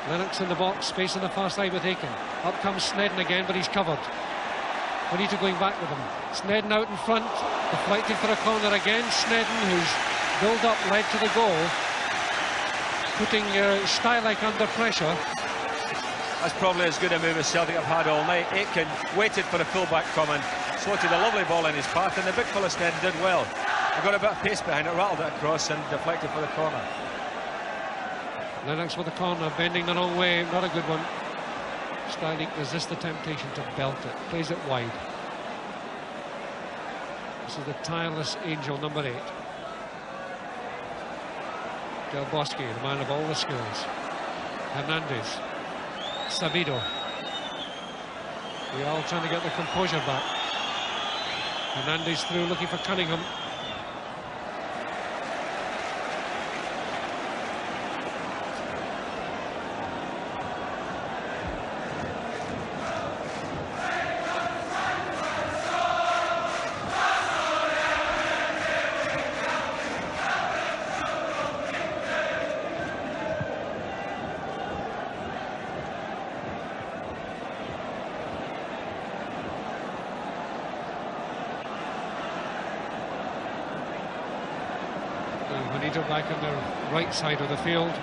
Lennox in the box. Space on the far side with Aitken. Up comes Sneddon again, but he's covered. Benito going back with him. Sneddon out in front. Deflected for a corner again. Sneddon, whose build-up led to the goal. Putting Stielike under pressure. That's probably as good a move as Celtic have had all night. Aitken waited for the fullback coming, slotted a lovely ball in his path, and the big fella Sneddon did well. He got a bit of pace behind it, rattled it across and deflected for the corner. Lennox with the corner, bending the wrong way, not a good one. Stielike resists the temptation to belt it, plays it wide. This is the tireless angel, number 8. Del Bosque, the man of all the skills. Hernández. Sabido. We are all trying to get the composure back. Hernández through, looking for Cunningham. Benito back on the right side of the field,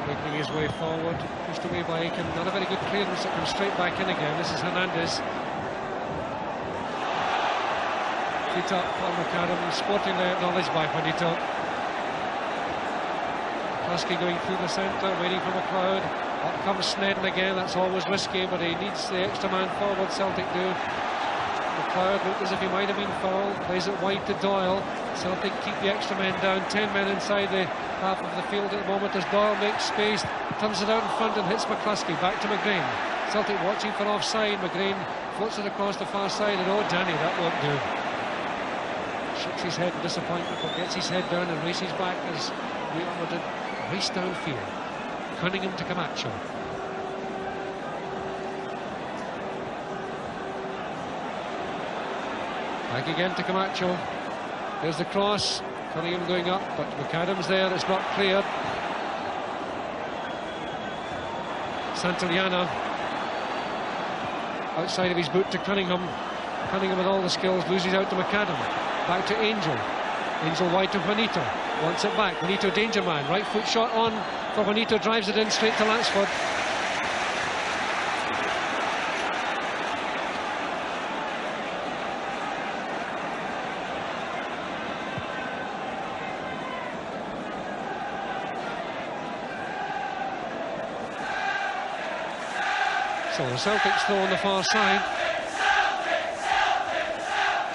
making his way forward, pushed away by Aitken. Not a very good clearance, it comes straight back in again. This is Hernández. Feet up on McAdam, sporting the knowledge by Benito. McCluskey going through the centre, waiting for MacLeod. Up comes Sneddon again. That's always risky, but he needs the extra man forward, Celtic do. MacLeod looked as if he might have been fouled, plays it wide to Doyle. Celtic keep the extra men down, 10 men inside the half of the field at the moment as Doyle makes space, turns it out in front and hits McCluskey. Back to McGrain. Celtic watching for offside. McGrain floats it across the far side, and oh Danny, that won't do. Shakes his head in disappointment, but gets his head down and races back as Real Madrid race downfield. Cunningham to Camacho. Back again to Camacho. There's the cross. Cunningham going up, but McAdam's there. It's not cleared. Santillana. Outside of his boot to Cunningham. Cunningham with all the skills loses out to McAdam. Back to Angel. Angel wide to Benito. Wants it back. Benito danger man. Right foot shot on for Benito. Drives it in straight to Latchford. So the Celtics throw on the far side.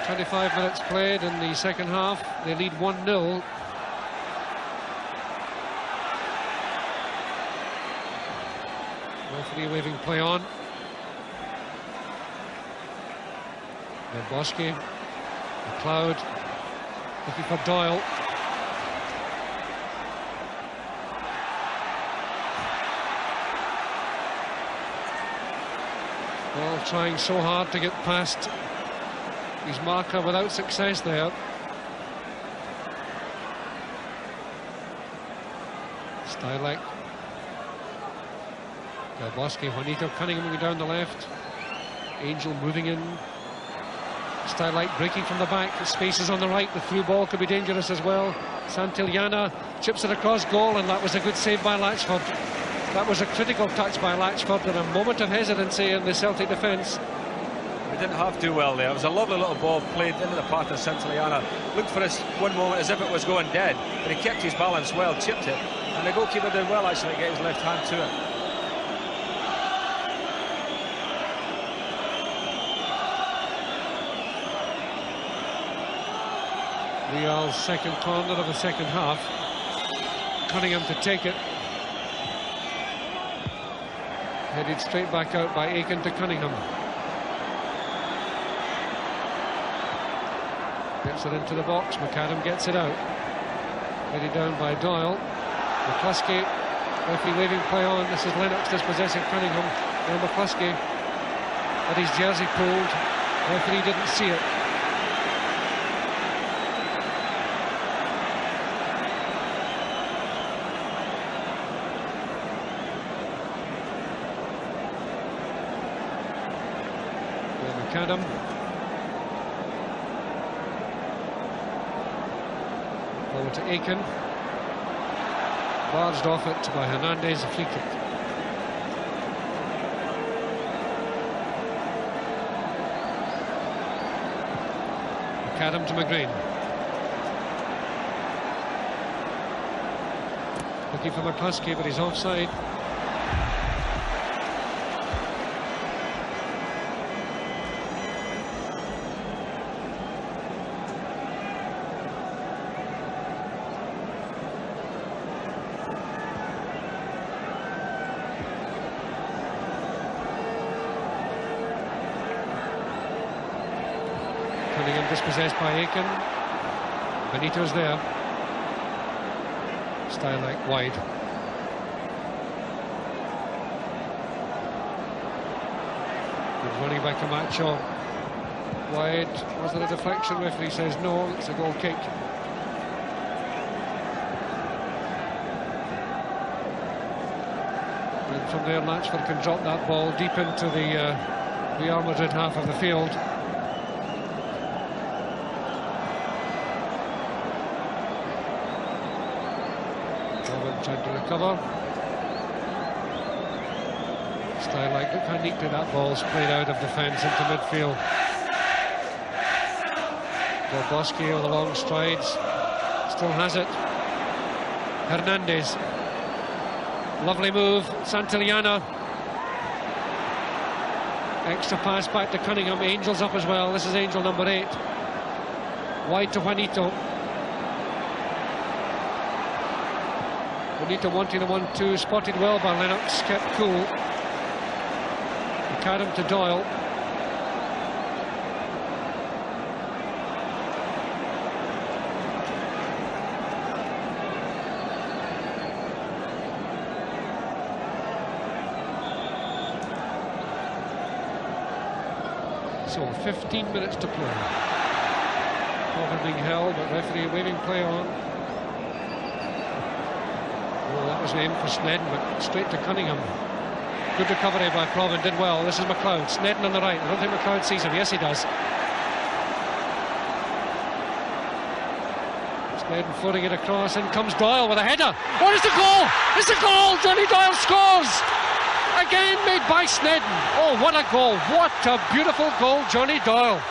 25 minutes played in the second half. They lead 1-0. Referee waving play on. Then Bosque, MacLeod, looking for Doyle. Well, trying so hard to get past his marker without success there. Stielike. Bosque, Juanito, Cunningham moving down the left. Angel moving in. Stielike breaking from the back. The spaces on the right. The through ball could be dangerous as well. Santillana chips it across goal, and that was a good save by Latchford. That was a critical touch by Latchford, and a moment of hesitancy in the Celtic defence. We didn't have to do well there. It was a lovely little ball played into the path of Santillana. Looked for us one moment as if it was going dead, but he kept his balance well, chipped it, and the goalkeeper did well actually to get his left hand to it. Real's second corner of the second half. Cunningham to take it. Headed straight back out by Aitken to Cunningham. Gets it into the box. McAdam gets it out. Headed down by Doyle. McCluskey. Referee waving play on. This is Lennox dispossessing Cunningham. Now McCluskey had his jersey pulled. Referee didn't see it. McAdam. Forward to Aitken. Barged off it by Hernández, a free kick. McAdam to McGrain. Looking for McCluskey, but he's offside. Dispossessed by Aitken. Benito's there. Stielike wide. Good running by Camacho. Wide. Was there a deflection? Referee says no, it's a goal kick. And from there, Latchford can drop that ball deep into the Real Madrid half of the field. Trying to recover. Stielike, look how neatly that ball's played out of defence into midfield. Bosque with the long strides, still has it. Hernández, lovely move. Santillana, extra pass back to Cunningham. Angel's up as well. This is Angel number 8. Wide to Juanito. Benito wanting the 1-2, spotted well by Lennox, kept cool. McAdam to Doyle. So 15 minutes to play. Provan being held, but referee waving play on. That was aimed for Sneddon, but straight to Cunningham. Good recovery by Provan, did well. This is MacLeod, Sneddon on the right. I don't think MacLeod sees him. Yes, he does. Sneddon floating it across, in comes Doyle with a header. What is the goal? It's a goal! Johnny Doyle scores! Again made by Sneddon. Oh, what a goal. What a beautiful goal, Johnny Doyle.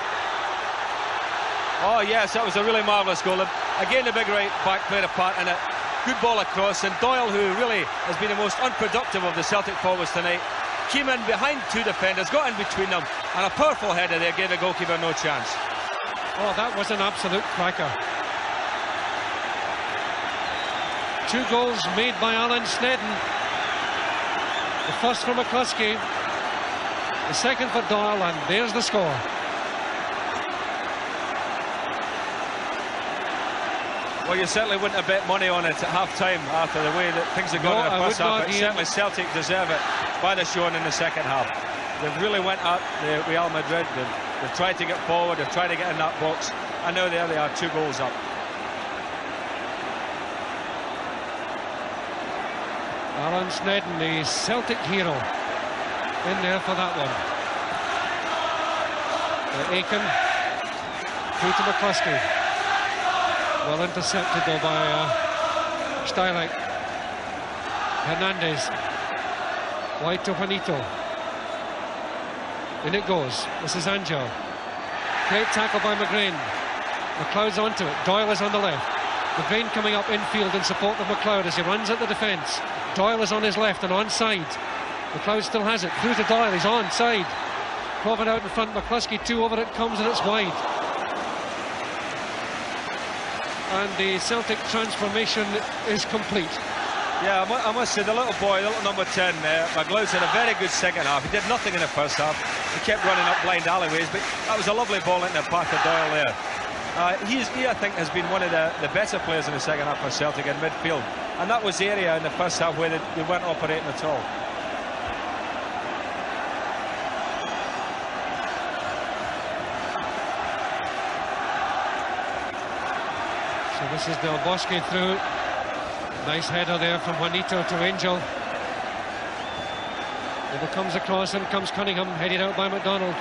Oh, yes, that was a really marvellous goal. Again, the big right back played a part in it. Good ball across, and Doyle, who really has been the most unproductive of the Celtic forwards tonight, came in behind two defenders, got in between them, and a powerful header there gave the goalkeeper no chance. Oh, that was an absolute cracker. 2 goals made by Alan Sneddon. The first for McCluskey, the second for Doyle, and there's the score. Well, you certainly wouldn't have bet money on it at half-time after the way that things have gone in the first half, but certainly Celtic deserve it by the showing in the second half. They've really went up the Real Madrid, they've tried to get forward, they've tried to get in that box, and now there they are, 2 goals up. Alan Sneddon, the Celtic hero, in there for that one. Aitken, through to McCluskey. Well intercepted though by Stielike. Hernández, wide to Benito. In it goes. This is Ángel. Great tackle by McGrain. MacLeod's onto it. Doyle is on the left. McGrain coming up infield in support of MacLeod as he runs at the defence. Doyle is on his left and onside. MacLeod still has it. Through to Doyle. He's onside. Provan out in front. McCluskey 2 over it comes and it's wide. And the Celtic transformation is complete. Yeah, I must say, the little boy, the little number 10, MacLeod's had a very good second half. He did nothing in the first half. He kept running up blind alleyways, but that was a lovely ball into the path of Doyle there. He, I think, has been one of the better players in the second half for Celtic in midfield. And that was the area in the first half where they weren't operating at all. So this is Del Bosque through. Nice header there from Benito to Ángel. It comes across and comes Cunningham, headed out by MacDonald.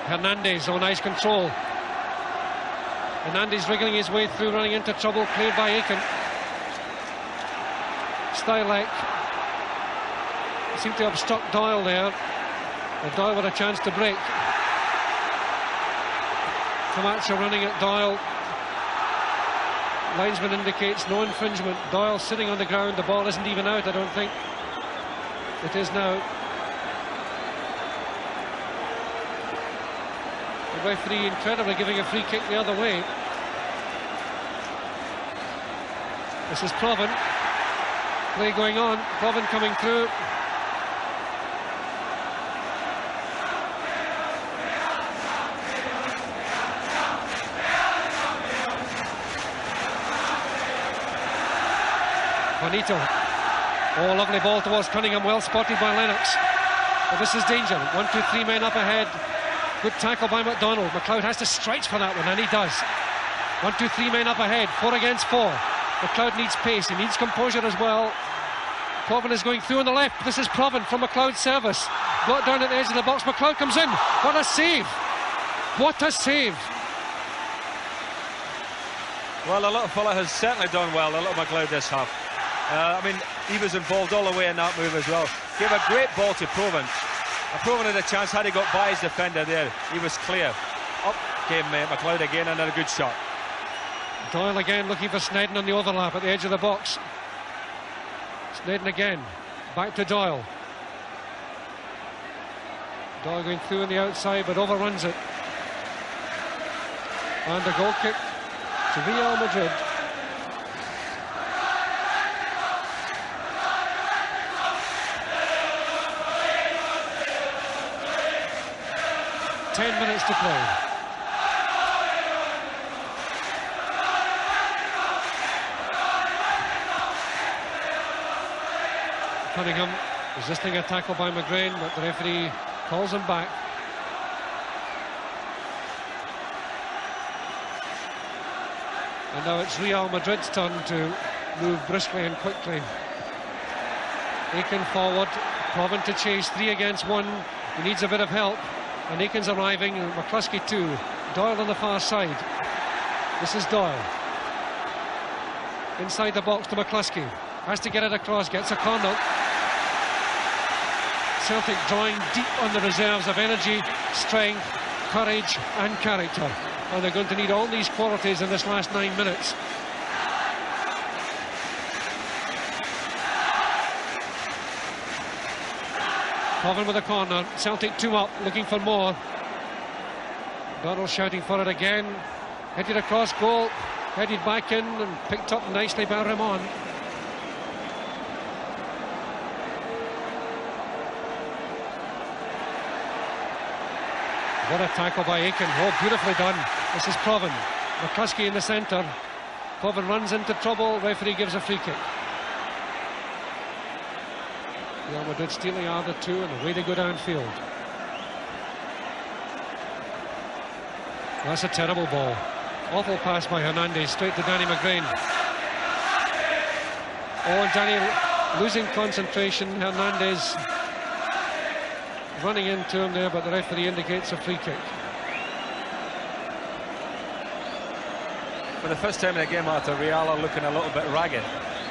Hernández, oh, nice control. Hernández wriggling his way through, running into trouble, cleared by Aitken. Stielike seemed to have struck Doyle there. And Doyle with a chance to break. Camacho running at Doyle. Linesman indicates no infringement. Doyle sitting on the ground. The ball isn't even out, I don't think. It is now. The referee incredibly giving a free kick the other way. This is Provan. Play going on. Provan coming through. Benito. Oh, lovely ball towards Cunningham, well spotted by Lennox. But this is danger. 1, 2, 3 men up ahead. Good tackle by MacDonald. MacLeod has to stretch for that one, and he does. 1, 2, 3 men up ahead. 4 against 4. MacLeod needs pace. He needs composure as well. Provan is going through on the left. This is Provan from MacLeod's service. Got down at the edge of the box. MacLeod comes in. What a save! What a save! Well, the little fella has certainly done well, the little MacLeod this half. I mean, he was involved all the way in that move as well. Gave a great ball to Provan. Provan had a chance, had he got by his defender there, he was clear. Up came MacLeod again, and had a good shot. Doyle again looking for Sneddon on the overlap at the edge of the box. Sneddon again, back to Doyle. Doyle going through on the outside, but overruns it. And a goal kick to Real Madrid. Ten minutes to play. Cunningham resisting a tackle by McGrain, but the referee calls him back. And now it's Real Madrid's turn to move briskly and quickly. Aitken forward, Provan to chase, 3 against 1. He needs a bit of help, and Aitken's arriving, and McCluskey too. Doyle on the far side. This is Doyle. Inside the box to McCluskey. Has to get it across, gets a corner. Celtic drawing deep on the reserves of energy, strength, courage and character. And they're going to need all these qualities in this last 9 minutes. Provan with a corner, Celtic 2 up, looking for more. Donald shouting for it again. Headed across goal, headed back in and picked up nicely by Remón. What a tackle by Aitken. Oh, beautifully done. This is Provan. McCluskey in the centre. Provan runs into trouble. Referee gives a free kick. Real Madrid stealing out the 2 and away they go downfield. That's a terrible ball. Awful pass by Hernández straight to Danny McGrain. Oh, and Danny losing concentration. Hernández running into him there, but the referee indicates a free kick. For the first time in the game, Arthur, Real are looking a little bit ragged.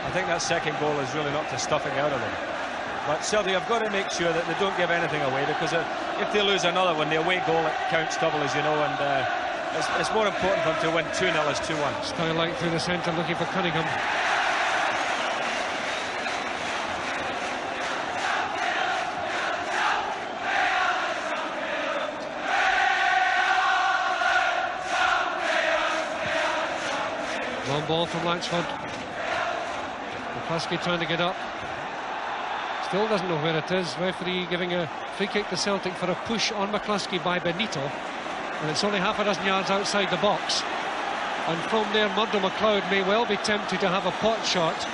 I think that second goal is really knocked the stuffing out of them. But Celtic have got to make sure that they don't give anything away, because if they lose another one, the away goal counts double, as you know, and it's more important for them to win 2-0 as 2-1. Stielike through the centre looking for Cunningham. Long ball from Latchford. McCluskey trying to get up. Still doesn't know where it is. Referee giving a free kick to Celtic for a push on McCluskey by Benito. And it's only half a dozen yards outside the box. And from there, Murdo MacLeod may well be tempted to have a pot shot.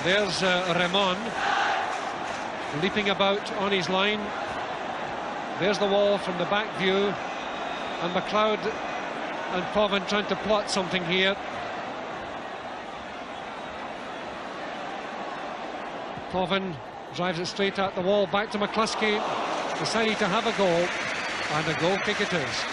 There's Remón leaping about on his line. There's the wall from the back view, and MacLeod and Provan trying to plot something here. Provan drives it straight at the wall, back to McCluskey, deciding to have a goal, and a goal kick it is.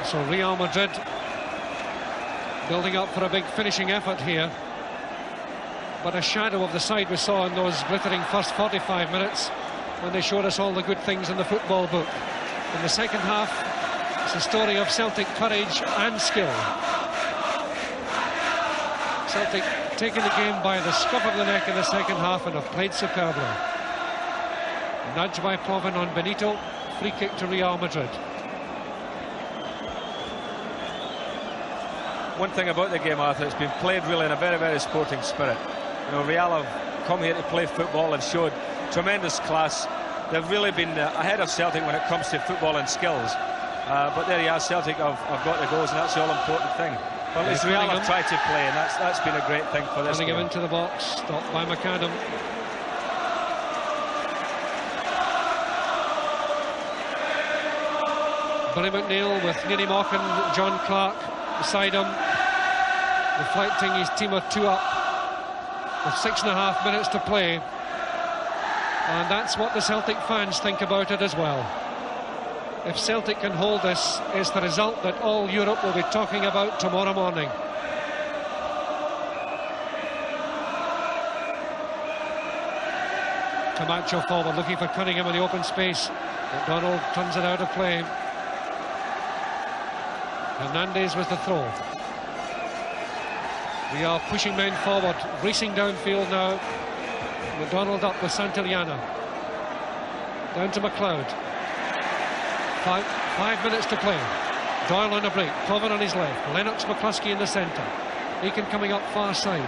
So Real Madrid building up for a big finishing effort here, but a shadow of the side we saw in those glittering first 45 minutes when they showed us all the good things in the football book. In the second half, it's a story of Celtic courage and skill. Celtic taking the game by the scruff of the neck in the second half and have played superbly. Nudge by Provan on Benito, free kick to Real Madrid. One thing about the game, Arthur, it's been played really in a very, very sporting spirit. You know, Real have come here to play football and showed tremendous class. They've really been ahead of Celtic when it comes to football and skills. But there you are, Celtic have got the goals, and that's the all-important thing. Well, at least Real have tried to play, and that's been a great thing for this game. Him into the box, stopped by McAdam. Billy McNeill with Neary Mochan, John Clark beside him, reflecting his team of 2 up with 6.5 minutes to play. And that's what the Celtic fans think about it as well. If Celtic can hold this, it's the result that all Europe will be talking about tomorrow morning. Camacho forward, looking for Cunningham in the open space. MacDonald turns it out of play. Hernández with the throw. We are pushing men forward, racing downfield now. MacDonald up with Santillana. Down to MacLeod. Five minutes to play. Doyle on a break. Provan on his left. Lennox, McCluskey in the centre. Aitken coming up far side.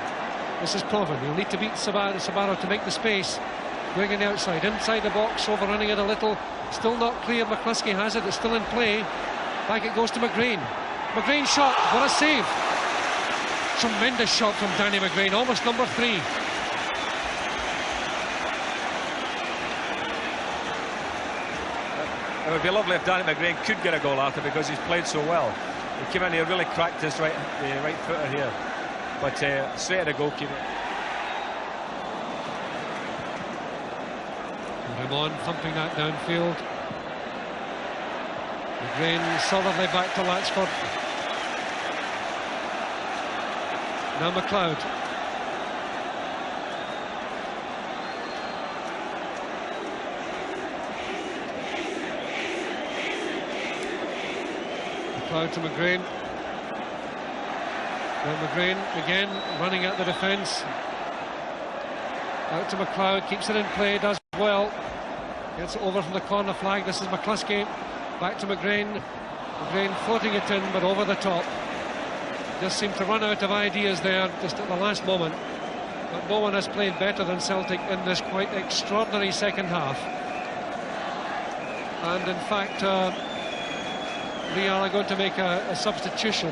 This is Provan. He'll need to beat Sabido to make the space. Going in the outside, inside the box, overrunning it a little. Still not clear. McCluskey has it. It's still in play. Back it goes to McGrain. McGrain shot. What a save! Tremendous shot from Danny McGrain. Almost number 3. It would be lovely if Danny McGrain could get a goal after, because he's played so well. He came in here, really cracked his right footer here, but straight at the goalkeeper. Remón thumping that downfield. McGrain solidly back to Latchford. Now MacLeod. MacLeod to McGrain. Now McGrain again running at the defence. Out to MacLeod, keeps it in play, does well. Gets it over from the corner flag. This is McCluskey. Back to McGrain. McGrain floating it in, but over the top. Just seemed to run out of ideas there just at the last moment. But no one has played better than Celtic in this quite extraordinary second half. And in fact, Real are going to make a substitution.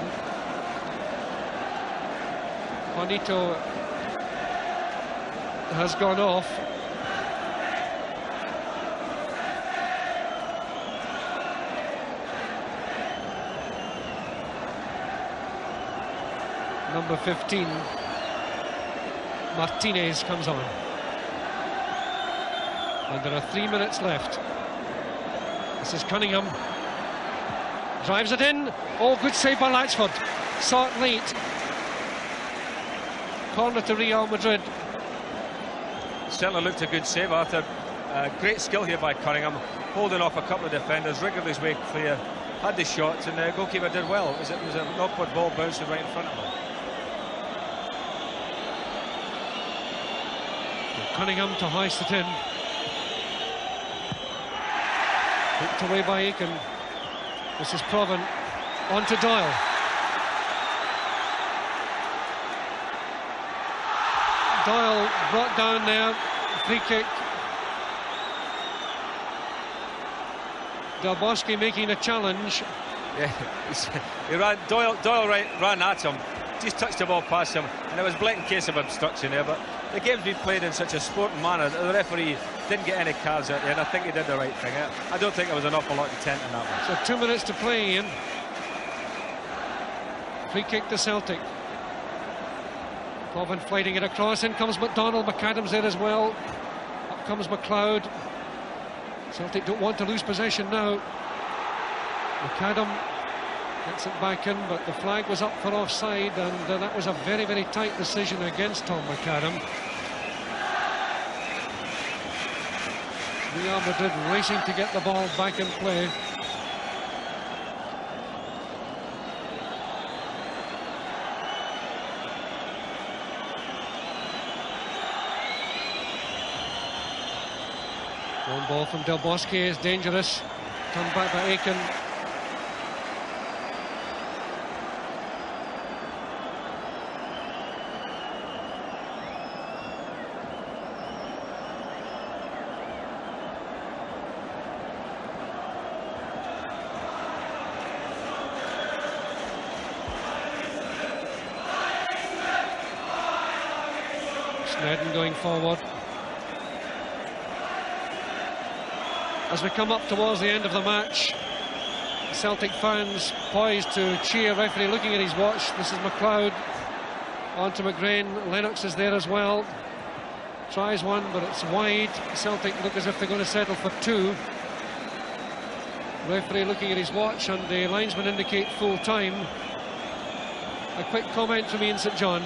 Benito has gone off. Number 15, Martinez, comes on. And there are 3 minutes left. This is Cunningham. Drives it in. Oh, good save by Latchford. Saw it late. Corner to Real Madrid. Certainly looked a good save, Arthur. Great skill here by Cunningham, holding off a couple of defenders, wriggled his way clear, had the shots, and the goalkeeper did well. It was an awkward ball bouncing right in front of him. Cunningham to hoist it in. Picked away by Aitken. This is Provan. On to Doyle. Doyle brought down there. Free kick. Bosque making a challenge. Yeah, he ran, Doyle ran at him, just touched the ball past him, and it was a blatant case of obstruction there. But the game's been played in such a sporting manner that the referee didn't get any cards out there, and I think he did the right thing. I don't think there was an awful lot of intent in that one. So 2 minutes to play, Ian. Free kick to Celtic. Provan flighting it across. In comes MacDonald. McAdam's there as well. Up comes MacLeod. Celtic don't want to lose possession now. McAdam gets it back in, but the flag was up for offside, and that was a very, very tight decision against Tom McAdam. Real Madrid racing to get the ball back in play. One ball from Bosque is dangerous. Turned back by Aitken. Sneddon going forward. As we come up towards the end of the match, Celtic fans poised to cheer. Referee looking at his watch. This is MacLeod. On to McGrain. Lennox is there as well. Tries one, but it's wide. Celtic look as if they're going to settle for 2. Referee looking at his watch, and the linesman indicate full time. A quick comment from Ian St John.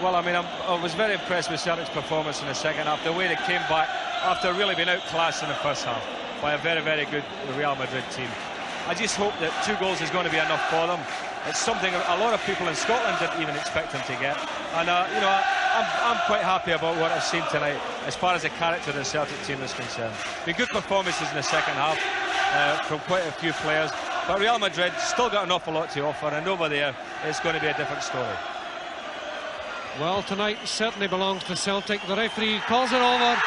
Well, I mean, I was very impressed with Celtic's performance in the second half. The way they came back after really being outclassed in the first half by a very, very good Real Madrid team. I just hope that 2 goals is going to be enough for them. It's something a lot of people in Scotland didn't even expect them to get. And, you know, I'm quite happy about what I've seen tonight as far as the character of the Celtic team is concerned. Been good performances in the second half from quite a few players. But Real Madrid still got an awful lot to offer, and over there, it's going to be a different story. Well, tonight certainly belongs to Celtic. The referee calls it over.